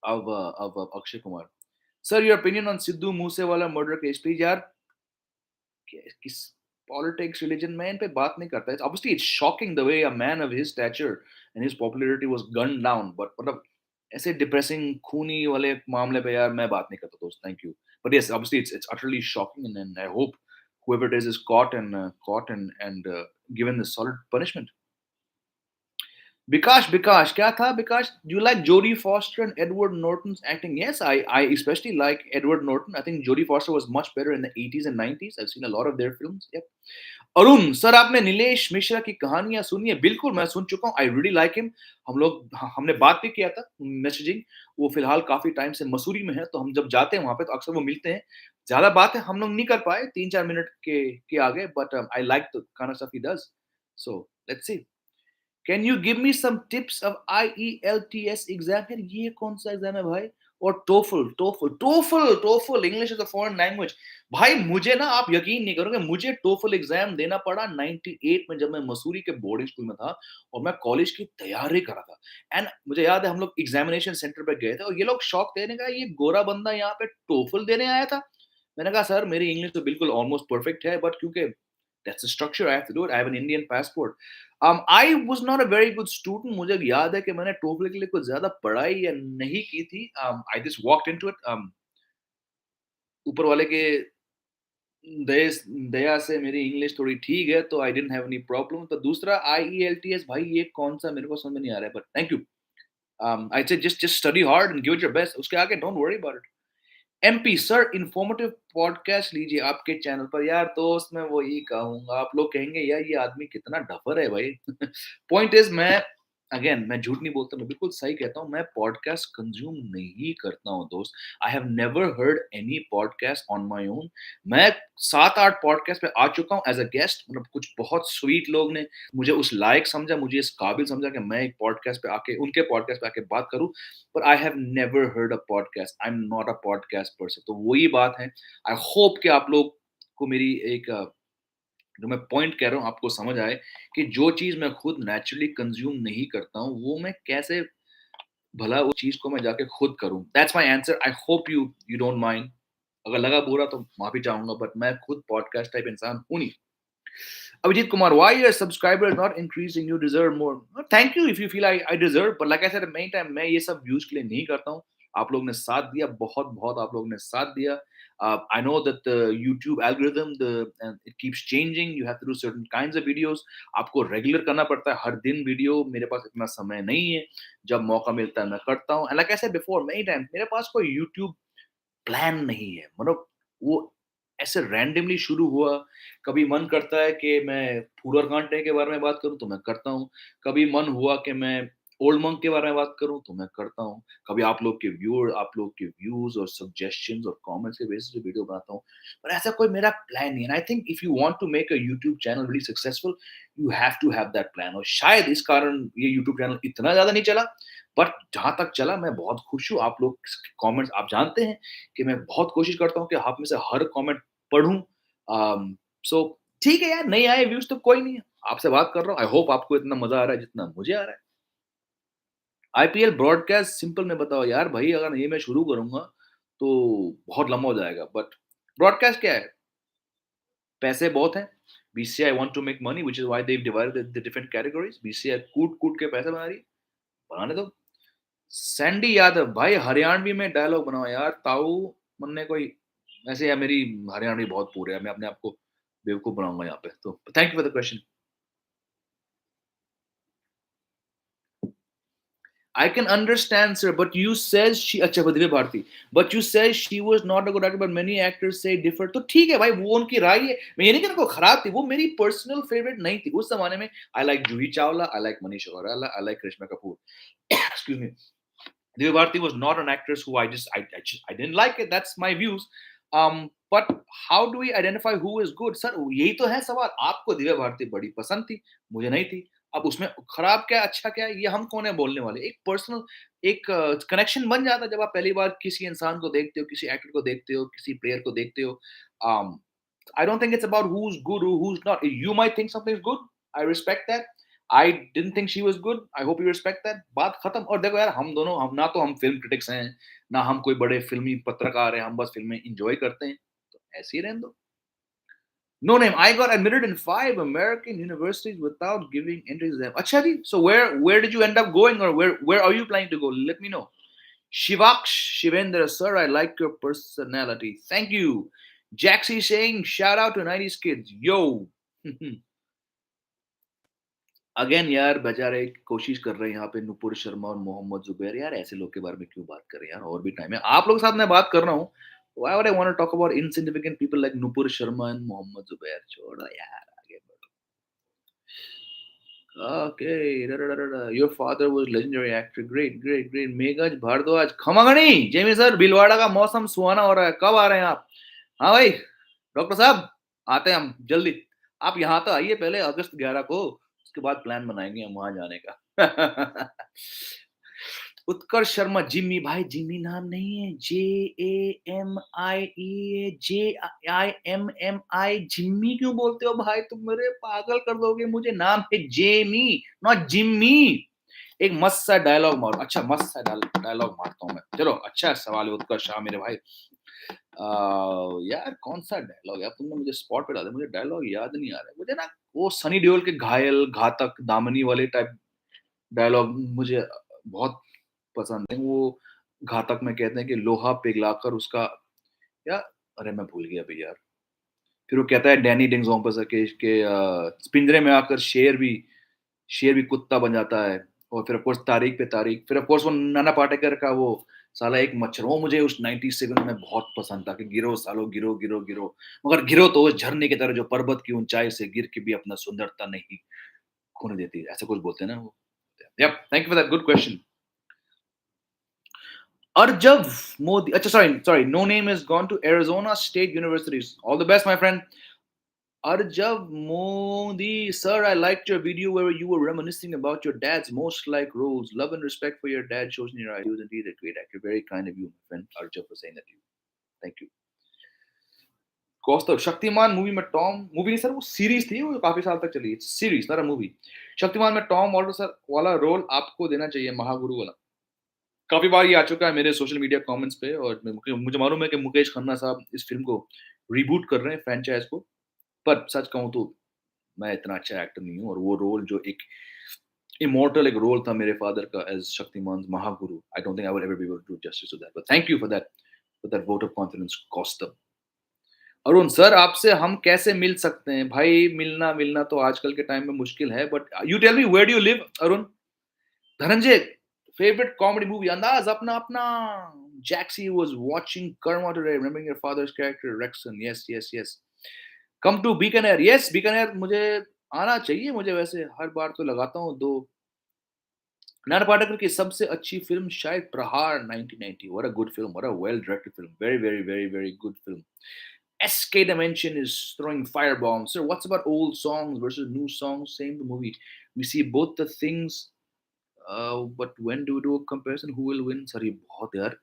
of Akshay Kumar. Sir, your opinion on Sidhu Moosewala murder case, please. यार किस politics, religion, मैं इन पे बात नहीं करता. Obviously it's shocking the way a man of his stature and his popularity was gunned down. But मतलब ऐसे depressing खूनी वाले मामले पे यार मैं बात नहीं करता दोस्त. Thank you. But yes, obviously it's utterly shocking, and I hope whoever it is caught and given the solid punishment. Bikash, क्या था Bikash? Do you like Jodie Foster and Edward Norton's acting? Yes, I especially like Edward Norton. I think Jodie Foster was much better in the 80s and 90s. I've seen a lot of their films. Yep. Arun sir, आपने नीलेश मिश्रा की कहानियां सुनी है? बिल्कुल, मैं सुन चुका हूँ. I really like him. हमने बात भी किया था मैसेजिंग. वो फिलहाल काफी टाइम से मसूरी में है, तो हम जब जाते हैं वहां पे तो अक्सर वो मिलते हैं. ज्यादा बात है हम लोग नहीं कर पाए 3-4 मिनट के आगे, but I like the kind of stuff he does. So let's see. Can you give me some tips of IELTS exam? यार ये कौन सा एग्जाम है भाई? और TOEFL English is a foreign language. भाई मुझे ना, आप यकीन नहीं करोगे, मुझे टोफल एग्जाम देना पड़ा 98 में, जब मैं मसूरी के बोर्डिंग स्कूल में था और मैं कॉलेज की तैयारी कर रहा था. एंड मुझे याद है हम लोग एग्जामिनेशन सेंटर पे गए थे और ये लोग शौक देने का, ये गोरा बंदा यहाँ पे टोफल देने आया था. मैंने कहा सर मेरी इंग्लिश तो बिल्कुल ऑलमोस्ट परफेक्ट है, बट क्योंकि that's the structure I have to do it. I have an Indian passport. I was not a very good student. मुझे याद है कि मैंने TOEFL के लिए कुछ ज्यादा पढ़ाई या नहीं की थी. I just walked into it. ऊपर वाले के दया से मेरी इंग्लिश थोड़ी ठीक है, तो I didn't have any problem. तो दूसरा IELTS, भाई ये कौन सा, मेरे को समझ में नहीं आ रहा है, but thank you. I'd say just study hard and give it your best. उसके आगे don't worry about it. MP sir informative podcast लीजिए आपके चैनल पर। यार दोस्त मैं वही कहूँगा, आप लोग कहेंगे यार ये आदमी कितना डफर है भाई। पॉइंट इज़ मैं अगेन मैं झूठ नहीं बोलता, मैं बिल्कुल सही कहता हूँ, मैं पॉडकास्ट कंज़्यूम नहीं करता हूँ दोस्त। I have never heard any podcast on my own. मैं 7-8 पॉडकास्ट पे आ चुका हूँ एज़ अ गेस्ट, मतलब कुछ बहुत स्वीट लोग ने मुझे उस लायक समझा, मुझे इस काबिल समझा कि मैं एक पॉडकास्ट पे आके उनके पॉडकास्ट पे आके बात करूँ। but I have never heard a podcast. I'm not a podcast person. तो वही बात है। आई होप कि आप लोग को मेरी एक जो मैं पॉइंट कह रहा हूँ आपको समझ आए कि जो चीज़ मैं खुद नेचुरली कंज़्यूम नहीं करता हूँ, वो मैं कैसे भला उस चीज़ को मैं जाके खुद करूँ। That's my answer. I hope you you don't mind. अगर लगा बुरा तो माफ़ी चाहूँगा, बट मैं खुद पॉडकास्ट टाइप इंसान हूँ नहीं। Abhijit Kumar, why your subscriber is not increasing? You deserve more. Thank you if you feel I deserve, but like I said many time, मैं ये सब views के लिए नहीं करता हूँ। आप लोग ने साथ दिया, बहुत बहुत आप लोग ने साथ दिया। I know that the YouTube algorithm, it keeps changing. You have to do certain kinds of videos. आपको regular करना पड़ता है, हर दिन वीडियो। मेरे पास इतना समय नहीं है। जब मौका मिलता है मैं करता हूँ। And like I said before many times, मेरे पास कोई YouTube प्लान नहीं है, मतलब वो ऐसे रैंडमली शुरू हुआ। कभी मन करता है कि मैं फूलर कांटे के बारे में बात करूं तो मैं करता हूं। कभी मन हुआ कि मैं ओल्ड मंक के बारे में बात करूं तो मैं करता हूं। कभी आप लोग के व्यूज और सजेशंस और कमेंट्स के बेसिस पे वीडियो बनाता हूं। पर ऐसा कोई मेरा प्लान नहीं है। I think if you want to make a YouTube channel really successful, you have to have that plan. और शायद इस कारण ये यूट्यूब चैनल इतना ज्यादा नहीं चला, बट जहां तक चला मैं बहुत खुश हूँ। आप लोग कमेंट्स आप जानते हैं कि मैं बहुत कोशिश करता हूँ कि आप में से हर कमेंट पढूं। सो ठीक है यार, नहीं आए व्यूज तो कोई नहीं है। आपसे बात कर रहा हूँ, आई होप आपको इतना मजा आ रहा है जितना मुझे आ रहा है। आईपीएल ब्रॉडकास्ट सिंपल में बताओ यार भाई, अगर ये मैं शुरू करूंगा तो बहुत लंबा हो जाएगा। बट ब्रॉडकास्ट क्या है? पैसे बहुत हैं। BCCI want to make money, which is why they divided the different categories. BCCI कूट कूट के पैसे बना रही है, बनाने दो। सैंडी यादव भाई हरियाणवी में डायलॉग बनाओ यार। ताऊ मन्ने कोई ऐसे, यार मेरी हरियाणवी बहुत पूरे है, मैं अपने आप को बेवकूफ बनाऊंगा यहाँ पे। तो thank you for the question. I can understand, sir, but you says she अच्छा Divya Bharti, but you says she was not a good actor, but many actors say differ। तो ठीक है भाई, वो उनकी राय है। मैं ये नहीं कह रहा को खराब थी, वो मेरी पर्सनल फेवरेट नहीं थी उस जमाने में। I like Juhi Chawla, I like Manisha Koirala, I like Karisma Kapoor. Excuse me। Divya Bharti was not an actress who I didn't like it. That's my views. But how do we identify who is good? Sir यही तो है सवाल। आपको दिव्या भारती बड़ी पसंद थी, मुझे नहीं थी। अब उसमें खराब क्या अच्छा क्या है, ये हम कौन है बोलने वाले। एक पर्सनल एक कनेक्शन बन जाता है जब आप पहली बार किसी इंसान को देखते हो, किसी एक्टर को देखते हो, किसी प्लेयर को देखते हो। um, I don't think it's about who's good or who's not. You might think something's good. I respect that. I didn't think she was good. I hope you respect that. बात खत्म। और देखो यार, हम दोनों हम ना तो हम फिल्म क्रिटिक्स हैं, ना हम कोई बड़े फिल्मी पत्रकार हैं, हम बस फिल्में एंजॉय करते हैं। तो ऐसे ही रहने दो। No name. I got admitted in 5 American universities without giving entry exam. अच्छा जी, so where did you end up going, or where are you planning to go? Let me know. Shivaksh Shivendra, sir, I like your personality. Thank you. Jaxie saying shout out to 90s kids. Yo. Again यार बेचारे कोशिश कर रहे हैं यहाँ पे नुपुर शर्मा और मोहम्मद जुबैर। यार ऐसे लोग के बारे में क्यों बात कर रहे हैं यार, और भी टाइम है। आप लोग के साथ मैं बात कर रहा हूँ। Why would I want to talk about insignificant people like Nupur Sharma and Mohammed Zubair? छोड़ो यार, आगे बढ़ो। Okay, your father was legendary actor. Great great great. Meghaj Bhardwaj खमागणी जेमी सर, भीलवाड़ा का मौसम सुहाना हो रहा है, कब आ रहे हैं आप? हाँ भाई डॉक्टर साहब, आते हैं हम जल्दी। आप यहाँ तो आइए पहले अगस्त 11 को, उसके बाद प्लान बनाएंगे हम वहां जाने का। उत्कर्ष शर्मा, जिम्मी भाई जिम्मी नाम नहीं है, JAMIE, JIMMI। जिम्मी क्यों बोलते हो भाई, तुम मेरे पागल कर दोगे मुझे। नाम है जेमी, नॉट जिम्मी। एक मस्त सा डायलॉग मारो। अच्छा मस्त सा डायलॉग मारता हूँ मैं। चलो अच्छा सवाल है उत्कर्ष शाह मेरे भाई। यार कौन सा डायलॉग है, तुमने मुझे स्पॉट पे डाला, मुझे डायलॉग याद नहीं आ रहा है मुझे ना। वो सनी देओल के घायल घातक दामनी वाले टाइप डायलॉग मुझे बहुत पसंद है। वो घातक में कहते हैं कि लोहा पिघलाकर उसका या अरे मैं भूल गया अभी यार। फिर वो कहता है डैनी डिंगजोंपस के पिंजरे में आकर शेर भी कुत्ता बन जाता है। और फिर ऑफ कोर्स तारीख पे तारीख, फिर ऑफ कोर्स वो नाना पाटेकर का वो साला एक मच्छर, वो मुझे उस 97 में बहुत पसंद था कि गिरो सालो गिरो, गिरो, गिरो, मगर गिरो तो उस झरने की तरह जो पर्वत की ऊँचाई से गिर के भी अपना सुंदरता नहीं खोने देती। ऐसा कुछ बोलते हैं ना वो। Yup, thank you for that good question. Arjav Modi. Achha, sorry. No name has gone to Arizona State University. All the best, my friend. Arjav Modi, sir, I liked your video where you were reminiscing about your dad's most like roles. Love and respect for your dad shows in your eyes. He was indeed a great actor. Very kind of you, my friend Arjav, for saying that to you. Thank you. Kaustav Shaktimaan movie में Tom movie नहीं sir वो series थी वो काफी साल तक चली series not a movie Shaktimaan में टॉम ऑल्डो सर वाला रोल आपको देना चाहिए महागुरु वाला काफ़ी बार ये आ चुका है मेरे सोशल मीडिया कमेंट्स पे और मुझे मालूम है कि मुकेश खन्ना साहब इस फ़िल्म को रीबूट कर रहे हैं फ्रैंचाइज़ को। पर सच कहूँ तो मैं इतना अच्छा एक्टर नहीं हूँ और वो रोल जो एक इमॉर्टल एक रोल था मेरे फादर का as Shaktimaan's Mahaguru, I don't think I will ever be able to do justice to that. But thank you for that vote of confidence Kaustubh. Arun sir आपसे हम कैसे मिल सकते हैं? भाई मिलना तो आजकल के टाइम में मुश्किल है but you tell me where do you live Arun? Dhananjay favorite comedy movie Andaz apna apna Jaxie was watching Karma today remembering your father's character Rexon yes come to Bikaner yes Bikaner मुझे आना चाहिए मुझे वैसे हर बार तो लगाता हूँ दो नाना पाटेकर की सबसे अच्छी फिल्म शायद प्रहार 1990 what a good film what a well directed film very good film SK Dimension is throwing firebombs sir what's about old songs versus new songs same movie we see both the things but when do do comparison who will win sir ये बहुत यार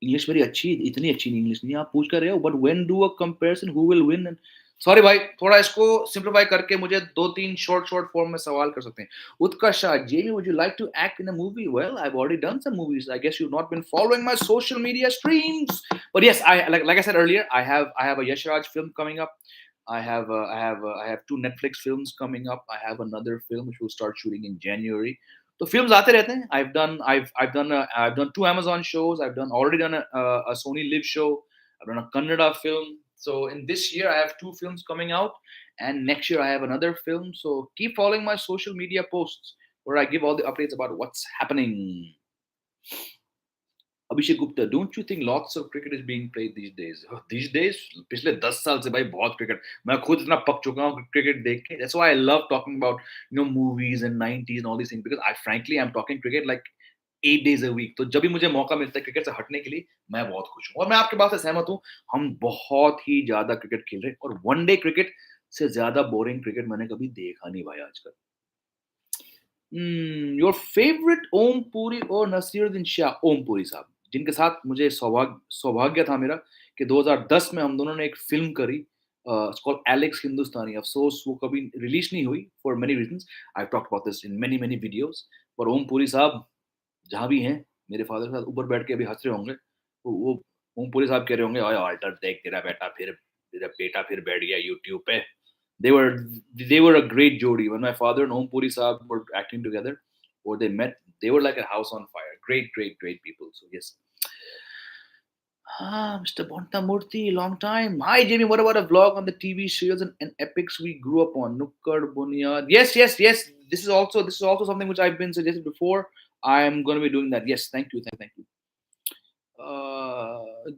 English मेरी अच्छी इतनी अच्छी नहीं English नहीं आप पूछ कर रहे हो but when do a comparison who will win sorry भाई थोड़ा इसको सिंपलीफाई करके मुझे 2-3 शॉर्ट फॉर्म में सवाल कर सकते हैं Utkarsh Jamie would you like to act in a movie well I have already done some movies I guess you not been following my social media streams but yes I like I said earlier I have a Yash Raj film coming up I have two Netflix films coming up I have another film which will start shooting in January तो films आते रहते हैं I've done two Amazon shows I've done already done a Sony Live show I've done a Kannada film so in this year I have two films coming out and next year I have another film so keep following my social media posts where I give all the updates about what's happening Abhishek Gupta don't you think lots of cricket is being played these days पिछले 10 साल से भाई बहुत cricket मैं खुद इतना पक चुका हूं क्रिकेट देख के that's why I love talking about movies and 90s and all this things because I am talking cricket like 8 days a week तो जब भी मुझे मौका मिलता है क्रिकेट से हटने के लिए मैं बहुत खुश हूं और मैं आपके बात से सहमत हूं हम बहुत ही ज्यादा क्रिकेट खेल रहे हैं और वनडे क्रिकेट से ज्यादा बोरिंग क्रिकेट मैंने कभी देखा नहीं भाई आजकल योर फेवरेट ओम पुरी और नसीरुद्दीन शाह ओम पुरी साहब जिनके साथ मुझे सौभाग्य था मेरा कि 2010 में हम दोनों ने एक फिल्म करी कॉल्ड एलेक्स हिंदुस्तानी अफसोस वो कभी रिलीज नहीं हुई for many reasons I talked about this in many videos पर ओम पुरी साहब जहाँ भी हैं मेरे फादर के साथ ऊपर बैठ के अभी हंस रहे होंगे वो ओम पुरी साहब कह रहे होंगे ओए अल्टर देख तेरा बेटा फिर बैठ गया यूट्यूब पे they were they were a great jodi when my father and Om Puri Saab were acting together or they met they were like a house on fire great people so yes Mr. Bonta Murthy long time hi Jamie what about a vlog on the TV serials and epics we grew up on Nukkad Bunyad yes this is also something which I've been suggested before I'm going to be doing that yes thank you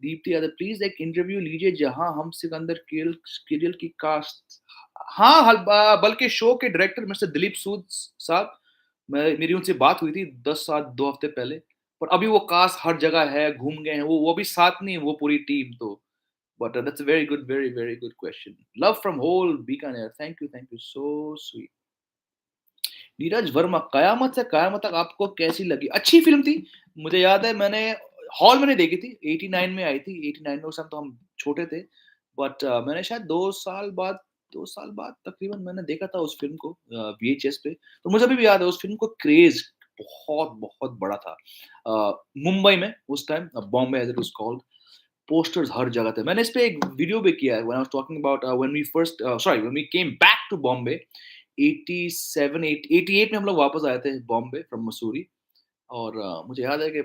Deepti Yadav please एक interview लीजिए जहां हम सिकंदर किरियल की cast हाँ बल्कि show के director mister Dilip सूद साहब मेरी उनसे बात हुई थी 10 साल 2 हफ्ते पहले पर अभी वो कास्ट हर जगह है घूम गए हैं वो भी साथ नहीं है वो पूरी टीम तो but that's a very good question love from whole Bikaner thank you so sweet Neeraj Verma Qayamat Se Qayamat तक आपको कैसी लगी अच्छी फिल्म थी मुझे याद है मैंने हॉल में नहीं देखी थी 89 में आई थी 89 में उस टाइम तो हम छोटे थे बट मैंने शायद 2 साल बाद तकरीबन मैंने देखा था उस फिल्म को वीएचएस पे तो मुझे अभी भी याद है उस फिल्म को क्रेज बहुत बड़ा था मुंबई में उस time Bombay as it was called posters हर जगह थे मैंने इस पे एक वीडियो भी किया है when I was talking about when we came back to Bombay 88 में हम लोग वापस आए थे बॉम्बे फ्रॉम मसूरी और मुझे याद है कि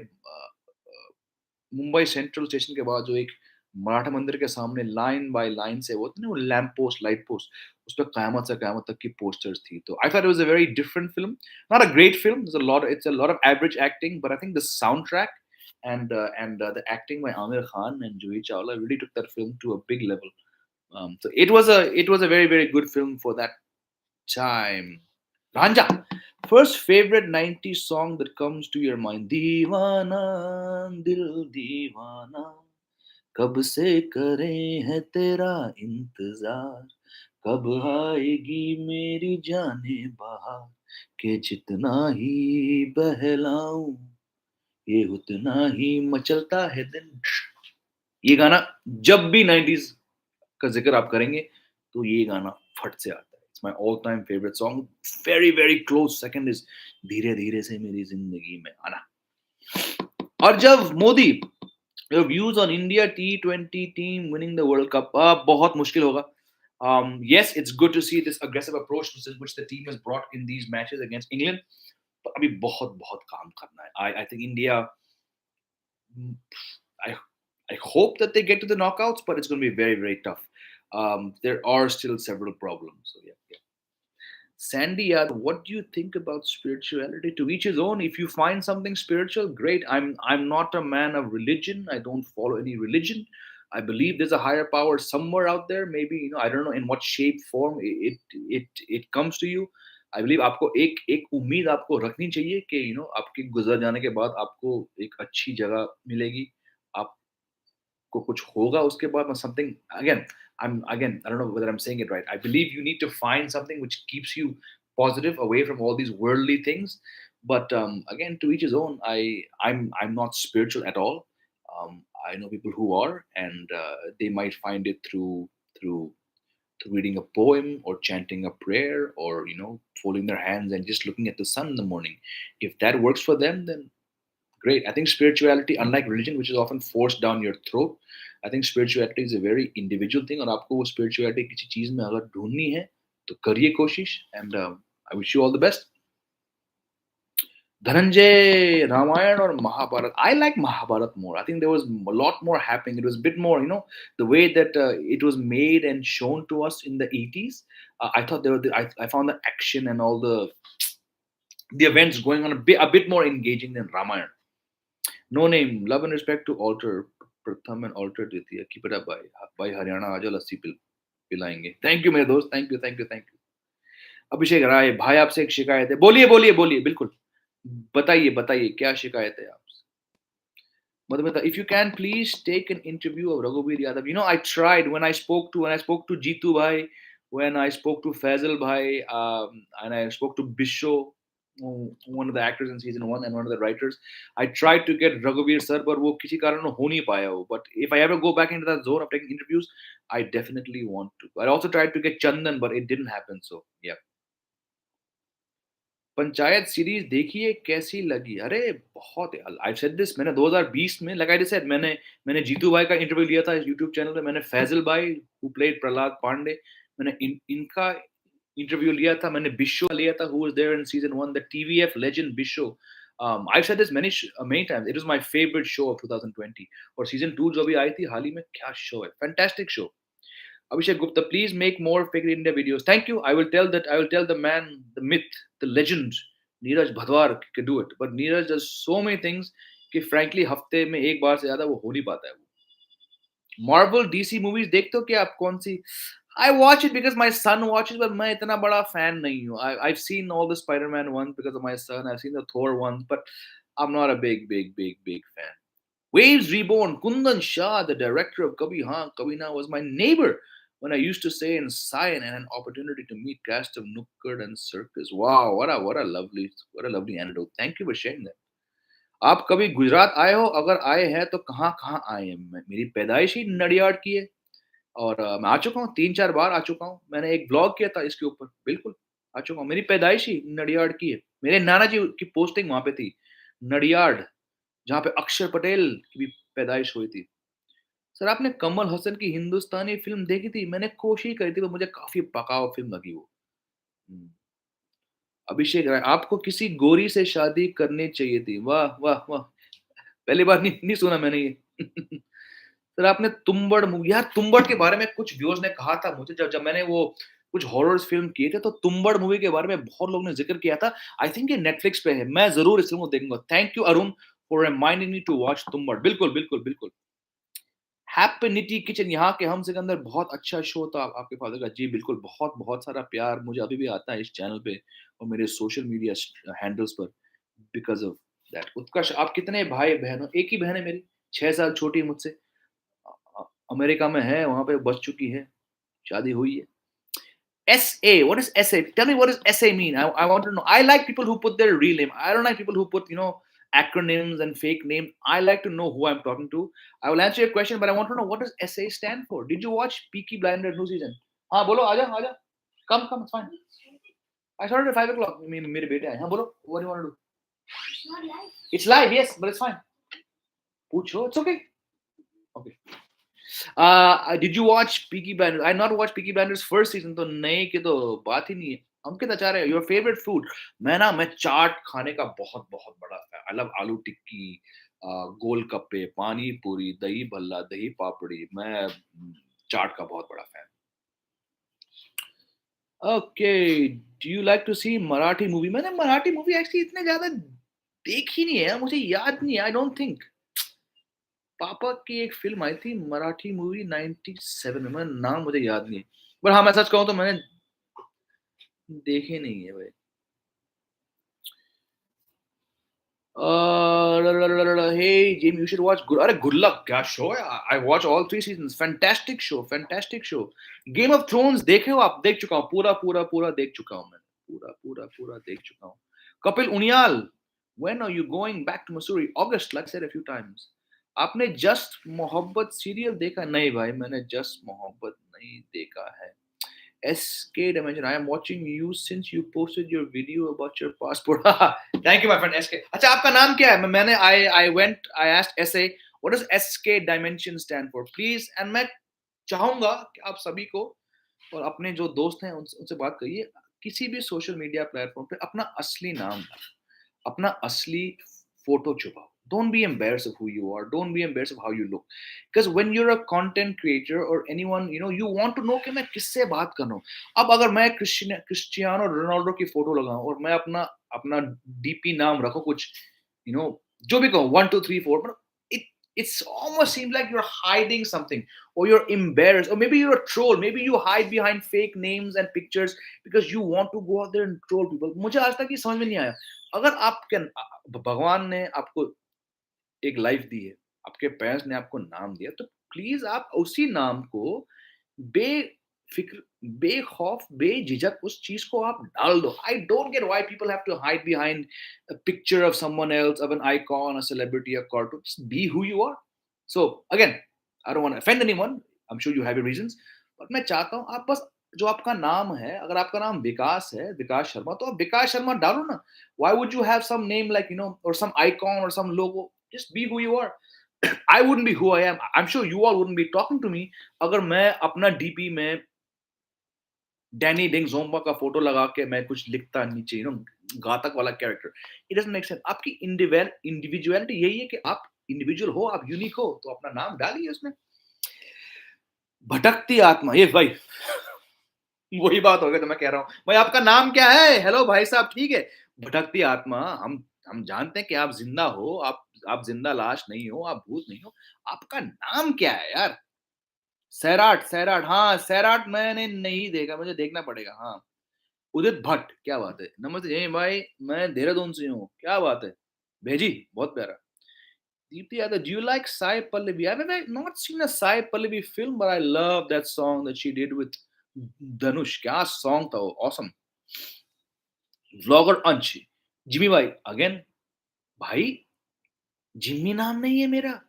मुंबई सेंट्रल स्टेशन के बाद जो एक मराठा मंदिर के सामने लाइन बाय लाइन से वो होते हैं ना वो लैंप पोस्ट लाइट पोस्ट उस पर कयामत से कयामत तक की पोस्टर्स थी तो I thought it was a very different film not a great film it's a lot of average acting but I think the sound track and the acting by Amir Khan and Juhi Chawla really took that film to a big level. So it was a very very good film for that time. Ranja, first favorite 90s song that comes to your mind? Deewana, dil deewana, कब से करें है तेरा इंतजार कब आएगी मेरी जाने बहार के जितना ही बहलाऊं ये उतना ही मचलता है दिन ये गाना जब भी 90s का जिक्र आप करेंगे तो ये गाना फट से आता है it's my all time favourite song very very close second is धीरे धीरे से मेरी जिंदगी में आना और जब Modi your views on India T20 team winning the World Cup बहुत मुश्किल होगा yes it's good to see this aggressive approach which the team has brought in these matches against England but अभी बहुत बहुत काम करना है I think India mm, I I hope that they get to the knockouts but it's going to be very very tough there are still several problems so yeah. Sandy, what do you think about spirituality? To each his own. If you find something spiritual, great. I'm not a man of religion. I don't follow any religion. I believe there's a higher power somewhere out there. Maybe I don't know in what shape, form it comes to you. I believe आपको एक उम्मीद आपको रखनी चाहिए कि आपके गुजर जाने के बाद आपको एक अच्छी जगह मिलेगी. आप को कुछ होगा उसके बाद something again I don't know whether I'm saying it right. I believe you need to find something which keeps you positive away from all these worldly things. But again, to each his own. I'm not spiritual at all. I know people who are, and they might find it through through reading a poem or chanting a prayer or folding their hands and just looking at the sun in the morning. If that works for them, then great. I think spirituality, unlike religion, which is often forced down your throat, I think spirituality is a very individual thing. और आपको वो spirituality किसी चीज में अगर ढूंढनी है, तो करिए कोशिश. And I wish you all the best. Dhananjay, Ramayan or Mahabharat? I like Mahabharat more. I think there was a lot more happening. It was a bit more, the way that it was made and shown to us in the 80s. I thought there were. I found the action and all the events going on a bit more engaging than Ramayan. No name. Love and respect to Alter Pratham and Alter Ditya. Keep it up, by Haryana. आजा लस्सी पिलाएंगे. Thank you मेरे दोस्त. Thank you. अभिषेक राय भाई आपसे एक शिकायत है. बोलिए बिल्कुल. बताइए क्या शिकायत है आपसे. Madhumita, if you can please take an interview of Raghuveer Yadav. I tried when I spoke to Jitu bhai, when I spoke to Faisal bhai, and I spoke to Bisho, one of the actors in season 1 and one of the writers. I tried to get Raghuveer sir, but वो किसी कारण हो नहीं पाया वो. But if I ever go back into that zone of taking interviews, I definitely want to. I also tried to get Chandan, but it didn't happen. So yeah. Panchayat series देखिए कैसी लगी. अरे बहुत आई सेड दिस मैंने 2020 में like I just said मैंने जीतू भाई का इंटरव्यू लिया था यूट्यूब चैनल पे. मैंने फैजल भाई हु प्लेड प्रहलाद पांडे मैंने इनका इंटरव्यू लिया था. मैंने बिशो लिया था who was there in season 1 the TVF legend Bisho. I've said this many times. It was my favorite show of 2020 और season 2 जो भी आई थी हाल ही में क्या शो है. Fantastic show. Abhishek Gupta, please make more Fake India videos. Thank you. I will tell the man, the myth, the legend, Neeraj Bhadwar can do it. But Neeraj does so many things कि frankly हफ्ते में एक बार से ज्यादा वो हो नहीं पाता है. Marvel, DC movies देखते हो क्या आप कौन सी? I watch it because my son watches, but मैं इतना बड़ा fan नहीं हूँ. I've seen all the Spider-Man ones because of my son. I've seen the Thor ones, but I'm not a big fan. Waves Reborn, Kundan Shah, the director of Kabhi Haan Kabhi Na, was my neighbor when I used to stay in Sion and an opportunity to meet cast of Nukkad and Circus. Wow, what a lovely anecdote. Thank you for sharing that. आप कभी गुजरात आए हो? अगर आए हैं तो कहाँ आए हैं? मेरी पैदाइश ही नडियाड की है और मैं आ चुका हूँ 3-4 बार आ चुका हूँ. मैंने एक ब्लॉग किया था इसके ऊपर. बिल्कुल आ चुका हूँ. मेरी पैदाइश ही नडियाड की है. मेरे नाना जी की पोस्टिंग वहाँ पे थी नडियाड, जहाँ पे अक्षर पटेल की भी पैदाइश हुई थी. सर आपने कमल हसन की हिंदुस्तानी फिल्म देखी थी? मैंने कोशिश करी थी पर मुझे काफी पकाऊ फिल्म लगी वो. हम्म. अभिषेक राय, आपको किसी गोरी से शादी करनी चाहिए थी. वाह वाह वाह, पहली बार नहीं सुना मैंने ये. सर आपने तुम्बड़ मूवी, यार तुम्बड़ के बारे में कुछ व्यूअर्स ने कहा था मुझे जब जब मैंने वो कुछ हॉरर्स फिल्म किए थे तो तुम्बड़ मूवी के बारे में बहुत लोगों ने जिक्र किया था. आई थिंक ये नेटफ्लिक्स पे है. मैं जरूर इस फिल्म को देखूंगा. Thank you Arun for reminding me to watch Tumbad. बिल्कुल, बिल्कुल, बिल्कुल। हैप्पीनिटी किचन यहाँ के हम सिकंदर बहुत अच्छा शो था आपके फादर का। जी बिल्कुल, बहुत-बहुत सारा प्यार मुझे अभी भी आता है इस चैनल पे और मेरे सोशल मीडिया हैंडल्स पर बिकॉज़ ऑफ दैट। उत्कर्ष आप कितने भाई-बहन हो? एक ही बहन है मेरी, 6 साल छोटी है मुझसे। अमेरिका में है, वहाँ पे बस चुकी है, शादी हुई है। SA, what is SA? Tell me what does SA mean? I want to know. I like people who put their real name. I don't like people who put, acronyms and fake names. I like to know who I'm talking to. I will answer your question, but I want to know what does SA stand for? Did you watch Peaky Blinders new season? हाँ बोलो आजा आजा. Come, it's fine. I started at 5 o'clock. मेरे बेटे आए. हाँ बोलो. What do you want to do? It's not live. It's live, yes, but it's fine. पूछो. It's okay. Okay. Did you watch Peaky Blinders? I not watched Peaky Blinders first season तो नए की तो बात ही नहीं है। अंकित आचार्य, your favorite food? मैं चाट खाने का बहुत बड़ा फैन। I love आलू टिक्की, गोलगप्पे, पानी पूरी, दही भल्ला, दही पापड़ी। मैं चाट का बहुत बड़ा fan. Okay, do you like to see Marathi movie? मैंने मराठी मूवी एक्चुअली इतने ज्यादा देखी नहीं है, मुझे याद नहीं है। I don't think। पापा की एक फ़िल्म आई थी मराठी मूवी 97 में, नाम मुझे याद नहीं है। पर हाँ, मैं सच कहूँ तो मैंने देखे नहीं है भाई। Hey Jim, you should watch Good. अरे Good Luck क्या शो है? I watch all 3 seasons. Fantastic show, fantastic show. Game of Thrones देखे हो आप? देख चुका हूँ पूरा देख चुका हूँ मैं। पूरा देख चुका हूँ। Kapil Uniyal, when are you going back to Missouri? August, like I said a few times. आपने जस्ट मोहब्बत सीरियल देखा? नहीं भाई, मैंने जस्ट मोहब्बत नहीं देखा है। SK Dimension, I am watching you since you posted your video about your passport. Thank you, my friend SK. अच्छा, आपका नाम क्या है? मैंने I asked SA, what does SK Dimension stand for? Please, and मैं चाहूंगा कि आप सभी को और अपने जो दोस्त हैं उनसे बात करिए। किसी भी सोशल मीडिया प्लेटफॉर्म पे अपना असली नाम डालो, अपना असली photo छुपाओ। Don't be embarrassed of who you are. Don't be embarrassed of how you look. Because when you're a content creator or anyone, you want to know कि मैं किससे बात कर रहा हूँ। अब अगर मैं क्रिस्टियानो रोनाल्डो की फोटो लगाऊं और मैं अपना अपना डीपी नाम रखूं कुछ, जो भी कहूँ 1 2 3 4, but it's almost seems like you're hiding something or you're embarrassed or maybe you're a troll. Maybe you hide behind fake names and pictures because you want to go out there and troll people. मुझे आज तक ये समझ में नहीं आया। अगर भगवान ने आपको एक लाइफ दी है, आपके पेरेंट्स ने आपको नाम दिया, तो प्लीज आप उसी नाम को बेफिक्र, बेखौफ, बेझिझक उस चीज को आप डाल दो। I don't get why people have to hide behind a picture of someone else, of an icon, a celebrity, a cartoon. Just be who you are. So again, I don't want to offend anyone, I am sure you have your reasons, but मैं चाहता हूं आप बस जो आपका नाम है, अगर आपका नाम विकास है, विकास शर्मा, तो आप विकास शर्मा डालो ना। Why would you have some name like और सम आइकॉन और सम लोगो? Just be who you are. I wouldn't be who I am. I'm sure you all wouldn't be talking to me अगर मैं अपना डीपी में डैनी डिंग जोम्बा का photo लगा के मैं कुछ लिखता नीचे, घातक वाला character. It doesn't make sense. आपकी इंडिविजुअलिटी यही है कि आप इंडिविजुअल हो, आप यूनिक हो, तो अपना नाम डालिए उसमें। भटकती आत्मा, ये भाई वही बात हो गई तो मैं कह रहा हूँ भाई, आपका नाम क्या है? हेलो भाई साहब, ठीक है। भटकती आत्मा, हम जानते हैं कि आप जिंदा हो, आप जिंदा लाश नहीं हो, आप भूत नहीं हो। आपका नाम क्या है यार? सैराट, सैराट, हाँ सैराट मैंने नहीं देखा, मुझे देखना पड़ेगा। हाँ, उदित भट्ट, क्या बात है। नमस्ते जय भाई, मैं देहरादून से हूँ, क्या बात है। भेजी, बहुत प्यारा। Deepti Yadav, do you like Sai Pallavi? I've not seen a Sai Pallavi film, but I love that song that she did with धनुष। क्या सॉन्ग था वो, ऑसम। व्लॉगर अंश, जिमी भाई अगेन। भाई, जिम्मी नाम नहीं है मेरा,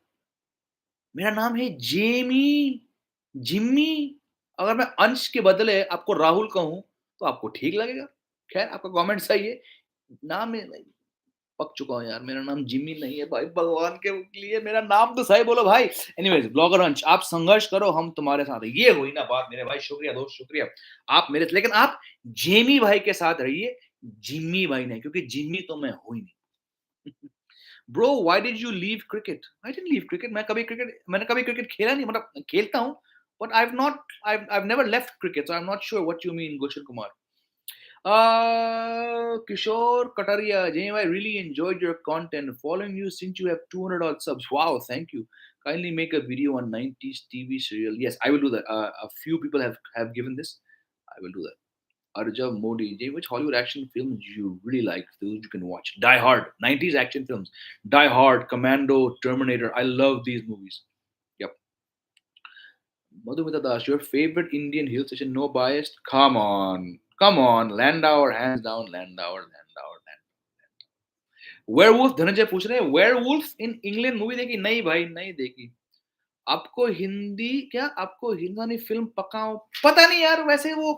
मेरा नाम है जेमी, जिम्मी। अगर मैं अंश के बदले आपको राहुल कहूं तो आपको ठीक लगेगा। खैर, आपका कमेंट सही है। नाम में पक चुका हूँ यार, मेरा नाम जिम्मी नहीं है भाई, भगवान के लिए मेरा नाम तो सही बोलो भाई। एनीवेज, ब्लॉगर अंश, आप संघर्ष करो, हम तुम्हारे साथ हैं। ये हुई ना बात मेरे भाई, शुक्रिया दोस्त, शुक्रिया। आप मेरे, लेकिन आप जेमी भाई के साथ रहिए, जिम्मी भाई नहीं, क्योंकि जिम्मी तो मैं हूं ही नहीं। Bro, why did you leave cricket? I didn't leave cricket. मैंने कभी क्रिकेट खेला नहीं, मतलब खेलता हूं, but I've never left cricket, so I'm not sure what you mean, Gulshan Kumar. Kishore Kataria, Jane, I really enjoyed your content. Following you since you have 200 odd subs. Wow, thank you. Kindly make a video on 90s TV serial. Yes, I will do that. A few people have given this. I will do that. Arjav Modi, Jane, which Hollywood action films you really like? Those you can watch. Die Hard, 90s action films. Die Hard, Commando, Terminator. I love these movies. Yep. Madhumita Das, your favorite Indian hill station, no bias? Come on. Come on. Landauer, hands down, Landauer, Landauer, Landauer. Werewolf Dhananjay पूछ रहे हैं werewolf in England movie देखी? नहीं भाई, नहीं देखी। आपको हिंदी क्या आपको हिंदी फिल्म पकाओ पता नहीं यार वैसे वो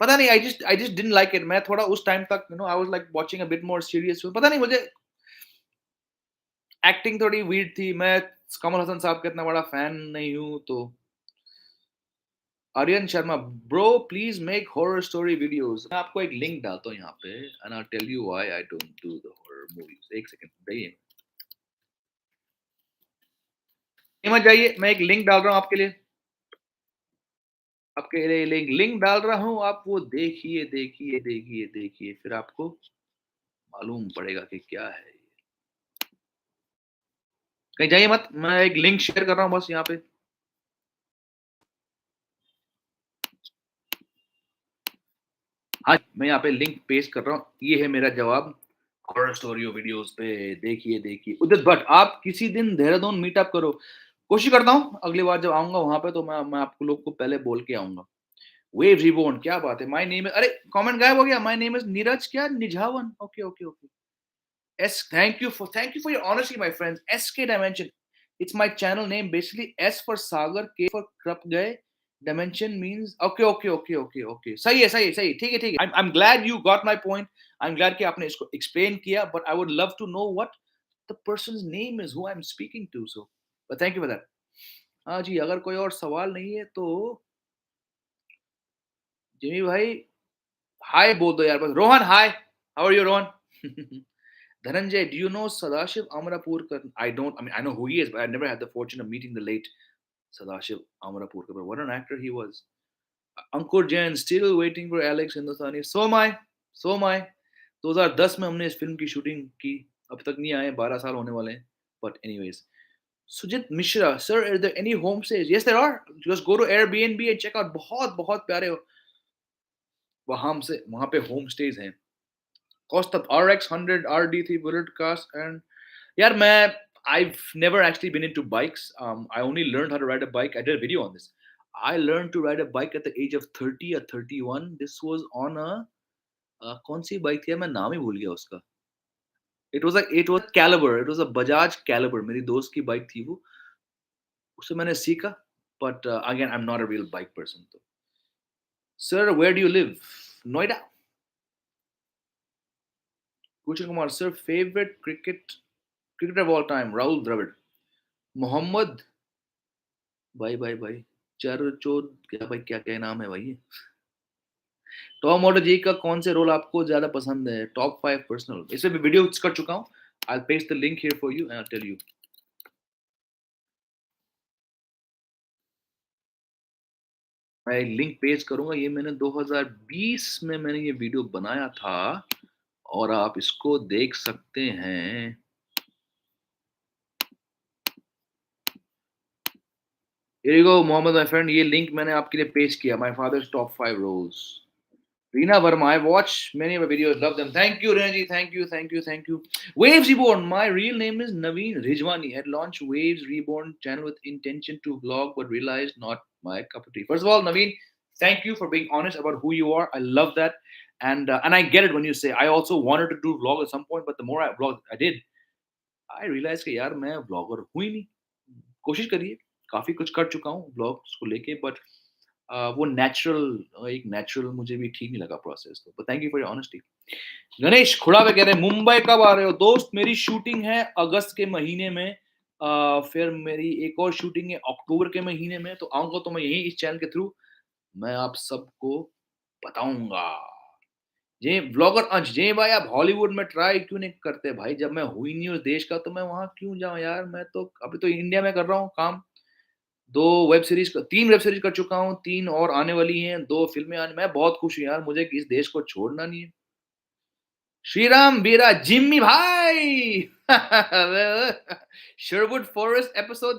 पता नहीं I just didn't like it मैं थोड़ा उस टाइम तक I was like watching a bit more serious film पता नहीं मुझे एक्टिंग थोड़ी वीर्ड थी मैं कमल हसन साहब का इतना बड़ा फैन नहीं हूं तो Aryan Sharma bro please make horror story videos मैं आपको एक लिंक डालता हूं यहाँ पे and I tell you why I don't do the horror movies एक सेकंड जाइए मत जाइए मैं एक लिंक डाल रहा हूँ आपके लिए लिंक डाल रहा हूँ आप वो देखिए देखिए देखिए देखिए फिर आपको मालूम पड़ेगा कि क्या है कहीं जाइए मत मैं एक लिंक शेयर कर रहा हूँ बस यहाँ पे हाँ मैं यहाँ पे लिंक पेस्ट कर रहा हूँ ये है मेरा जवाब हॉरर स्टोरी वीडियोस पे देखिए देखिए उदित भट्ट आप किसी दिन देहरादून मीटअप करो कोशिश करता हूँ अगली बार जब आऊंगा वहां पे तो मैं आपको लोग को पहले बोल के आऊंगा वेव रिबोर्न क्या बात है माय नेम अरे कमेंट गायब हो गया माय नेम इज नीरज क्या Nijhawan okay okay okay S, thank you for your honesty, my friends. SK Dimension. It's my channel name. Basically, S for Sagar, K for Krup Gay. Dimension means okay. सही है. ठीक है. I'm glad you got my point. I'm glad कि आपने इसको explain किया. But I would love to know what the person's name is who I'm speaking to. So, but thank you for that. हाँ जी, अगर कोई और सवाल नहीं है तो जिमी भाई हाय बोल दो यार बस Rohan hi how are you Rohan Dhananjay, do you know Sadashiv Amrapurkar? I don't. I mean, I know who he is, but I never had the fortune of meeting the late Sadashiv Amrapurkar. But what an actor he was. Ankur Jain, still waiting for Alex Hindustani. So am I. So am I. 2010 में हमने इस film की shooting की अब तक नहीं आए 12 साल होने वाले हैं but anyways Sujit Mishra sir are there any homestays yes there are just go to Airbnb and check out बहुत बहुत प्यारे वहां पे होम स्टेज हैं cost of RX 100 RD3 bullet cast and yeah man I've never actually been into bikes I only learned how to ride a bike I did a video on this I learned to ride a bike at the age of 30 or 31 this was on a कौन सी bike थी मैं नाम ही भूल गया उसका it was Caliber it was a Bajaj Caliber मेरी दोस्त की बाइक थी वो उससे मैंने सीखा but again I'm not a real bike person तो sir where do you live Noida Kuchin Kumar sir favorite cricketer of all time Rahul Dravid Mohammad भाई चरचोद क्या भाई क्या क्या नाम है भाई टॉम मोटो जी का कौन से रोल आपको ज्यादा पसंद है टॉप 5 पर्सनल इस पे भी वीडियो कर चुका हूं I will paste the link here for you and I tell you मैं लिंक पेस्ट करूंगा ये मैंने 2020 में मैंने ये वीडियो बनाया था और आप इसको देख सकते हैं Here you go, Mohammed, my friend. ये लिंक मैंने आपके लिए पेश किया. My father's top 5 roles. Reena Verma, I watch many of her videos. Love them. Thank you, Reena ji. Thank you. Waves Reborn. My real name is Naveen Rijwani. Had launched Waves Reborn channel with intention to vlog, but realized not my cup of tea. First of all, Naveen, thank you for being honest about who you are. I love that, and I get it when you say I also wanted to do vlog at some point, but the more I vlog I did, I realized कि यार मैं vlogger हुई नहीं. कोशिश करिए काफी कुछ कर चुका हूँ ब्लॉग्स को लेके बट वो नेचुरल एक नेचुरल मुझे भी ठीक नहीं लगा प्रोसेस तो thank you for your honesty Ganesh Khuda पे कह रहे हैं मुंबई कब आ रहे हो दोस्त मेरी शूटिंग है अगस्त के महीने में फिर मेरी एक और शूटिंग है अक्टूबर के महीने में तो आऊंगा तो मैं यही इस चैनल के थ्रू मैं आप सबको बताऊंगा जे ब्लॉगर अंश जे भाई आप हॉलीवुड में ट्राई क्यों नहीं करते भाई जब मैं हुई नहीं उस देश का तो मैं वहां क्यों जाऊं यार मैं तो अभी तो इंडिया में कर रहा हूँ काम 2 वेब सीरीज़ 3 वेब सीरीज़ कर चुका हूँ, 3 और आने वाली हैं, 2 फ़िल्में आने मैं बहुत खुश हूँ यार, मुझे इस देश को छोड़ना नहीं है। श्रीराम बीरा जिम्मी भाई शरवुड फॉरेस्ट एपिसोड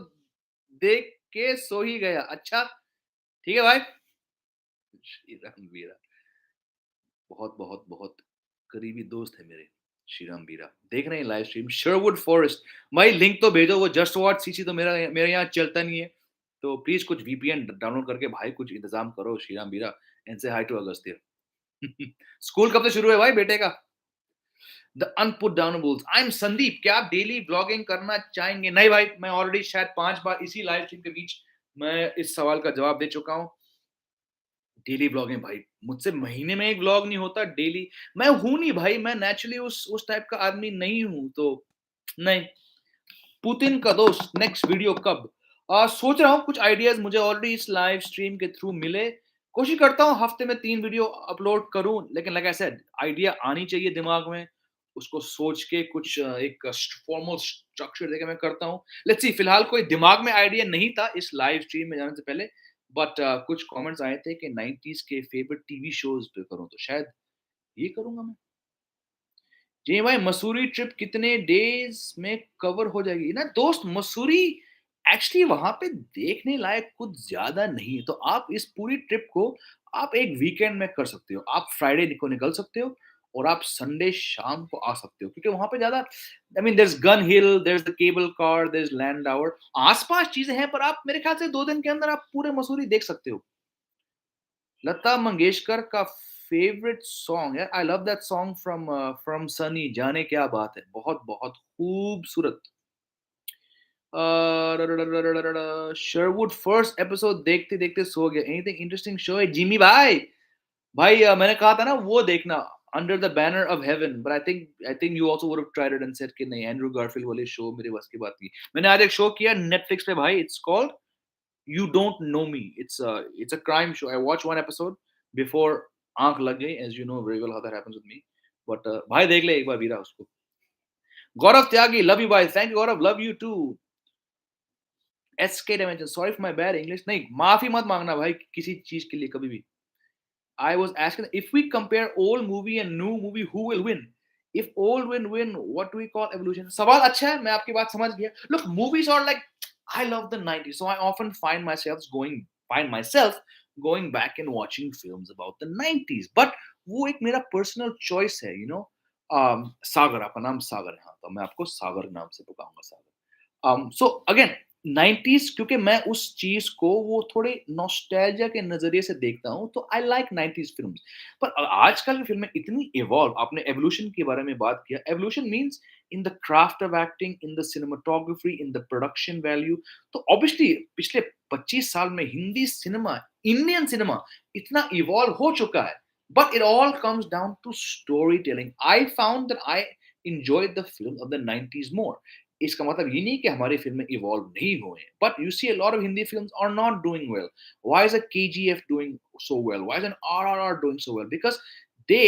देख के सो ही गया। अच्छा, ठीक है भाई। श्रीराम बीरा बहुत, बहुत, बहुत करीबी दोस्त है मेरे, श्रीराम बीरा। देख रहे हैं लाइव स्ट्रीम शरवुड फॉरेस्ट। भाई लिंक तो भेजो, वो जस्ट वॉच सीसी तो मेरे यहाँ चलता नहीं है। तो प्लीज़ कुछ वीपीएन डाउनलोड करके भाई कुछ इंतज़ाम करो श्रीराम बीरा एंड से हाय टू अगस्त्य। स्कूल कब से शुरू है भाई बेटे का? द अनपुटडाउनेबल्स। आई एम संदीप, क्या आप डेली व्लॉगिंग करना चाहेंगे? नहीं भाई, मैं ऑलरेडी शायद 5 बार इसी लाइव स्ट्रीम के बीच मैं इस सवाल का जवाब दे चुका हूँ। डेली व्लॉगिंग भाई, मुझसे महीने में 1 व्लॉग नहीं होता डेली। मैं हूँ नहीं भाई, मैं नेचुरली उस टाइप का आदमी नहीं हूँ, तो नहीं। पुतिन का दोस्त नेक्स्ट वीडियो कब? सोच रहा हूँ कुछ आइडियाज़ मुझे ऑलरेडी इस लाइव स्ट्रीम के थ्रू मिले। कोशिश करता हूँ हफ्ते में 3 वीडियो अपलोड करूँ, लेकिन लाइक आई सेड आइडिया आनी चाहिए दिमाग में, उसको सोच के कुछ एक फॉर्मल स्ट्रक्चर देके मैं करता हूँ। लेट्स सी, फिलहाल कोई दिमाग में आइडिया नहीं था इस लाइव स्ट्रीम में जाने से पहले, बट कुछ कमेंट्स आए थे कि 90s के फेवरेट टीवी शोज़ पे करूँ, तो शायद ये करूँगा मैं। जी भाई, मसूरी ट्रिप कितने डेज़ में कवर हो जाएगी? ना दोस्त, मसूरी एक्चुअली वहाँ पे देखने लायक कुछ ज़्यादा नहीं है, तो आप इस पूरी ट्रिप को आप एक वीकेंड में कर सकते हो। आप फ्राइडे को निकल सकते हो और आप संडे शाम को आ सकते हो, क्योंकि वहाँ पे ज़्यादा I mean there is Gun Hill, there is the cable car, there is Landour, आस-पास चीज़ें हैं, पर आप मेरे ख्याल से 2 दिन के अंदर आप पूरे मसूरी देख सकते हो। लता मंगेशकर का फेवरेट सॉन्ग है, I love that song from Sunny, जाने क्या बात है, बहुत बहुत खूबसूरत। शरवुड फर्स्ट एपिसोड देखते देखते सो गया, एनीथिंग इंटरेस्टिंग शो है जिमी भाई? भाई मैंने कहा था ना वो देखना, under the banner of haven, but I think you also would have tried it and said कि नहीं, एंड्रू गारफील्ड वाले शो मेरे बस की बात नहीं। मैंने आज एक शो किया नेटफ्लिक्स पे भाई, it's called You Don't Know Me. It's a crime show. I watched one episode before आँख लग गई, as you know very well how that happens with me. But भाई देख ले एक बार वीरा उसको। गौरव त्यागी, love you भाई, thank you Gaurav, love you too. SK Dimension, sorry for my bad English, नहीं माफी मत मांगना भाई किसी चीज के लिए कभी भी। I was asking if we compare old movie and new movie, who will win? If old win, what do we call evolution? सवाल अच्छा है, मैं आपकी बात समझ गया। Look, movies are like I love the 90s, so I often find myself going back and watching films about the 90s. But वो एक मेरा personal choice है, you know. सागर, आपका नाम सागर है, हाँ, तो मैं आपको सागर नाम से पुकारूंगा, सागर। सो अगेन 90s, क्योंकि मैं उस चीज को वो थोड़े नॉस्टैल्जिया के नजरिए से देखता हूँ, तो आई लाइक 90s फिल्म्स। पर आजकल की फिल्में इतनी इवॉल्व, आपने एवोल्यूशन के बारे में बात किया, evolution means in the craft of acting, in the cinematography, in the production value. तो ऑब्वियसली पिछले 25 साल में हिंदी सिनेमा, इंडियन सिनेमा इतना इवॉल्व हो चुका है, but it all comes down to story telling. I found that I enjoyed the film of the 90s more। इसका मतलब ये नहीं कि हमारी फिल्में इवॉल्व नहीं हुए हैं, but you see a lot of Hindi films are not doing well. Why is a KGF doing so well? Why is an RRR doing so well? Because they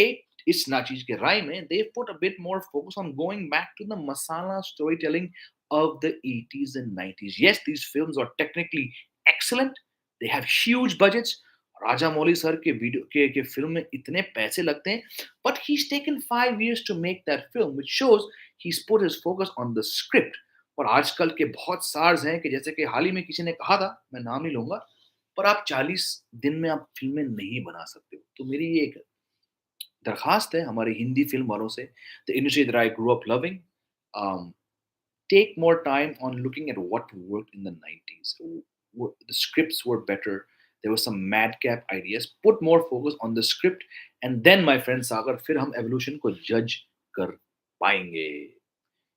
इस नाचीज के राय में they put a bit more focus on going back to the masala storytelling of the 80s and 90s। Yes, these films are technically excellent, they have huge budgets। Rajamouli sir के video के film में इतने पैसे लगते हैं, but he's taken 5 years to make that film, which shows he's put his focus on the script। और आजकल के बहुत सार्स हैं कि जैसे कि हाल ही में किसी ने कहा था, मैं नाम नहीं लूंगा, पर आप 40 दिन में आप फिल्में नहीं बना सकते हो। तो मेरी ये एक दरखास्त है हमारे हिंदी फिल्म वालों से, the industry that I grew up loving, take more time on looking at what worked in the 90s. The scripts were better. There were some madcap ideas. Put more focus on the script, and then, my friend Sagar, फिर हम evolution को judge कर पाएंगे।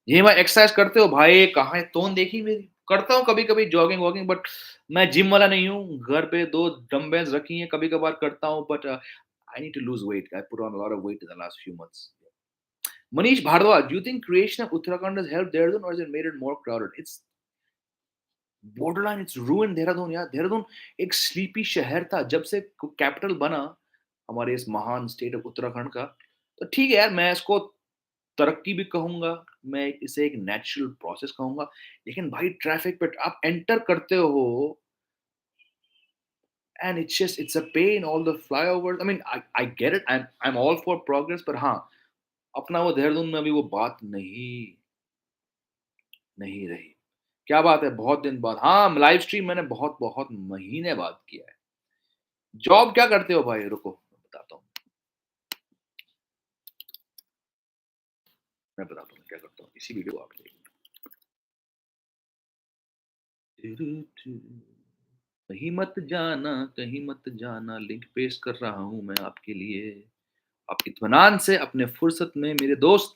ये मैं exercise करते हो भाई? कहाँ है तोन देखी मेरी? करता हूँ कभी कभी जॉगिंग वॉगिंग, बट मैं जिम वाला नहीं हूँ। घर पे 2 डम्बल्स रखी हैं, कभी कभार करता हूँ, but I need to lose weight. I put on a lot of weight in the last few months. Manish Bhardwaj, do you think creation of Uttarakhand has helped Dehradun or has it made it more crowded? It's borderline, it's ruined Dehradun यार। देहरादून एक sleepy शहर था, जब से capital बना हमारे इस महान स्टेट ऑफ उत्तराखंड का, तो ठीक है यार, मैं इसको तरक्की भी कहूँगा, मैं इसे एक नेचुरल प्रोसेस कहूँगा। लेकिन भाई ट्रैफिक पे आप एंटर करते हो, and it's a pain, all the flyovers. I mean, I get it. I'm all for progress, but हाँ, अपना वो देहरादून में अभी वो बात नहीं नहीं रही। क्या बात है, बहुत दिन बाद। हाँ, लाइव स्ट्रीम मैंने बहुत बहुत महीने बाद किया है। जॉब क्या करते हो भाई? रुको, मैं बताता हूँ। मैं बताता हूँ क्या करता हूँ, इसी वीडियो को आप देखिए। कहीं मत जाना, कहीं मत जाना, लिंक पेस्ट कर रहा हूँ मैं आपके लिए। आप इत्मीनान से अपने फुर्सत में मेरे दोस्त,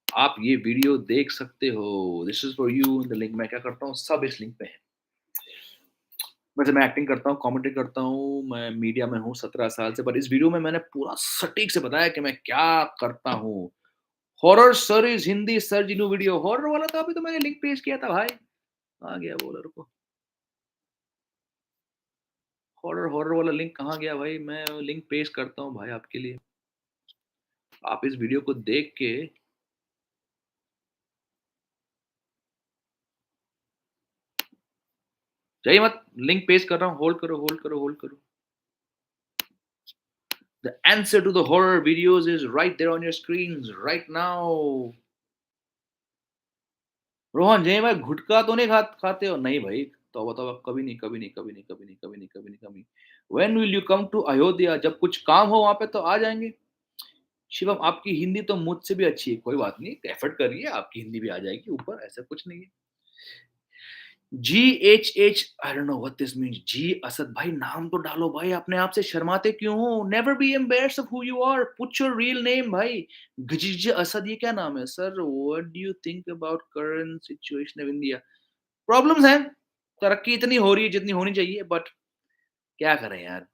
आप ये वीडियो देख सकते हो। This is for you the link. मैं क्या करता हूँ, सब इस लिंक पे है। वैसे मैं एक्टिंग करता हूँ, कॉमेडी करता हूँ, मैं मीडिया में हूँ 17 साल से, बट इस वीडियो में मैंने पूरा सटीक से बताया कि मैं क्या करता हूँ। Horror series Hindi search new video. Horror वाला था, अभी तो मैंने लिंक पेश किया था भाई। कहाँ गया बोला, रुको। हॉरर हॉरर वाला लिंक कहाँ गया भाई? मैं लिंक पेश करता हूँ भाई आपके लिए। आप इस वीडियो को देख के जाइए मत, लिंक पेश कर रहा हूँ, होल्ड करो, होल्ड करो, होल्ड करो। The answer to the horror videos is right there on your screens right now. Rohan जय भाई, गुटखा तो नहीं खाते हो? नहीं भाई, तौबा तौबा, कभी नहीं, कभी नहीं, कभी नहीं, कभी नहीं, कभी नहीं, कभी नहीं, कभी नहीं। When will you come to Ayodhya? जब कुछ काम हो वहाँ पे तो आ जाएँगे। शिवम, आपकी हिंदी तो मुझसे भी अच्छी है, कोई बात नहीं, एफर्ट करिए, आपकी हिंदी भी आ जाएगी ऊपर, ऐसा कुछ नहीं है। GHH, I don't know what this means. जी असद भाई, नाम तो डालो भाई, अपने आप से शर्माते क्यों हो? Never be embarrassed of who you are, put your real name भाई। गजीज असद, ये क्या नाम है? Sir, what do you think about current situation of India? Problems हैं, तरक्की इतनी हो रही है जितनी होनी चाहिए, बट क्या करें यार,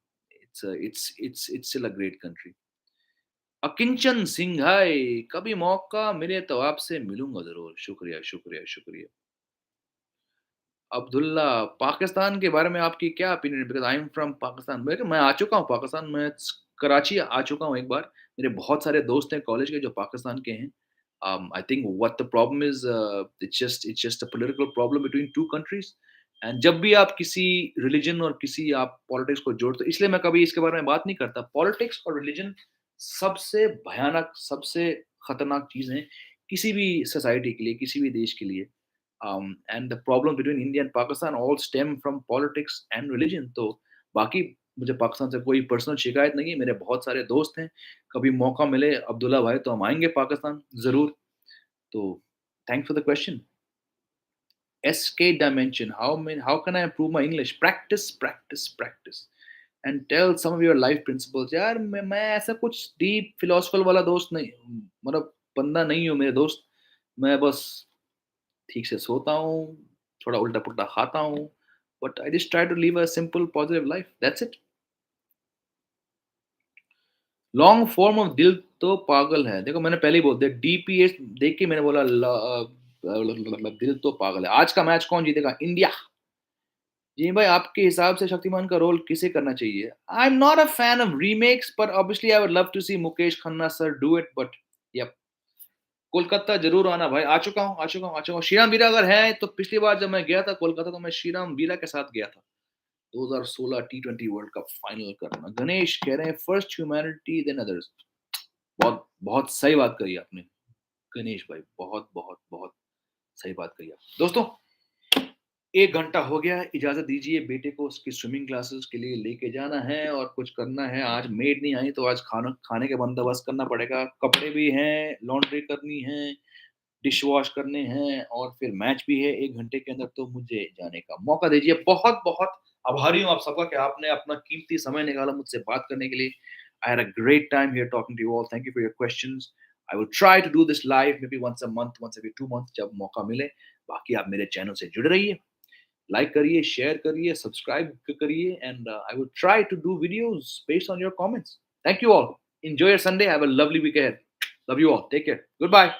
it's still a great country. Akinchan Singh, हाय, कभी मौका मिले तो आपसे मिलूंगा जरूर। शुक्रिया, शुक्रिया, शुक्रिया। अब्दुल्ला, पाकिस्तान के बारे में आपकी क्या ओपिनियन है? Because I am from Pakistan. मैं आ चुका हूँ पाकिस्तान में, कराची आ चुका हूँ एक बार। मेरे बहुत सारे दोस्त हैं कॉलेज के जो पाकिस्तान के हैं। I think what the problem is, it's just a political problem between 2 countries. And जब भी आप किसी रिलिजन और किसी आप पॉलिटिक्स को जोड़ते हो, इसलिए मैं कभी इसके बारे में बात नहीं करता। पॉलिटिक्स और रिलिजन सबसे भयानक, सबसे खतरनाक चीज़ है किसी भी सोसाइटी के लिए, किसी भी देश के लिए। And the problem between India and Pakistan all stem from politics and religion. तो बाकी मुझे पाकिस्तान से कोई पर्सनल शिकायत नहीं है, मेरे बहुत सारे दोस्त हैं। कभी मौका मिले अब्दुल्ला भाई तो हम आएँगे पाकिस्तान ज़रूर। तो thanks for the question. SK Dimension, how can I improve my English? Practice, practice, practice. And tell some of your life principles. यार मैं ऐसा कुछ डीप फिलोसफल वाला दोस्त नहीं हूँ, मतलब बंदा नहीं हूँ मेरे दोस्त। मैं बस ठीक से सोता हूँ, थोड़ा उल्टा-पुल्टा खाता हूँ, but I just try to live a simple positive life, that's it. Long form of Dil To पागल है। देखो मैंने पहले ही बोल दिया, DPS देख के मैंने बोला दिल तो पागल है। आज का मैच कौन जीतेगा? इंडिया। जी भाई, आपके हिसाब से शक्तिमान का रोल किसे करना चाहिए? I am not a fan of remakes, but obviously I would love to see Mukesh Khanna sir do it, but yup, Kolkata ज़रूर आना भाई। आ चुका हूँ, आ चुका हूँ, आ चुका हूँ। श्रीराम वीरा अगर हैं, तो पिछली बार जब मैं गया था कोलकाता, तो मैं श्रीराम वीरा के साथ गया था। 2016 टी20 वर्ल्ड कप फाइनल करना। गणेश कह रहे हैं फर्स्ट ह्यूमैनिटी देन अदर्स। बहुत बहुत सही बात कही आपने गणेश भाई, बहुत बहुत बहुत सही बात कही आप। दोस्तों, 1 घंटा हो गया है, इजाज़त दीजिए, बेटे को उसकी स्विमिंग क्लासेस के लिए लेके जाना है और कुछ करना है। आज मेड नहीं आई तो आज खाने का बंदोबस्त करना पड़ेगा। कपड़े भी हैं, लॉन्ड्री करनी है, डिश वॉश करने हैं और फिर मैच भी है 1 घंटे के अंदर, तो मुझे जाने का मौका दीजिए। बहुत-बहुत आभारी हूँ आप सबका कि आपने अपना कीमती समय निकाला मुझसे बात करने के लिए। I had a great time here talking to you all. Thank you for your questions. I will try to do this live maybe once a month, once every 2 month जब मौका मिले। बाकी आप मेरे चैनल से जुड़े रहिए, like करिए, शेयर करिए, सब्सक्राइब करिए and I will try to do videos based on your comments. Thank you all. Enjoy your Sunday. Have a lovely week ahead. Love you all. Take care. Good bye.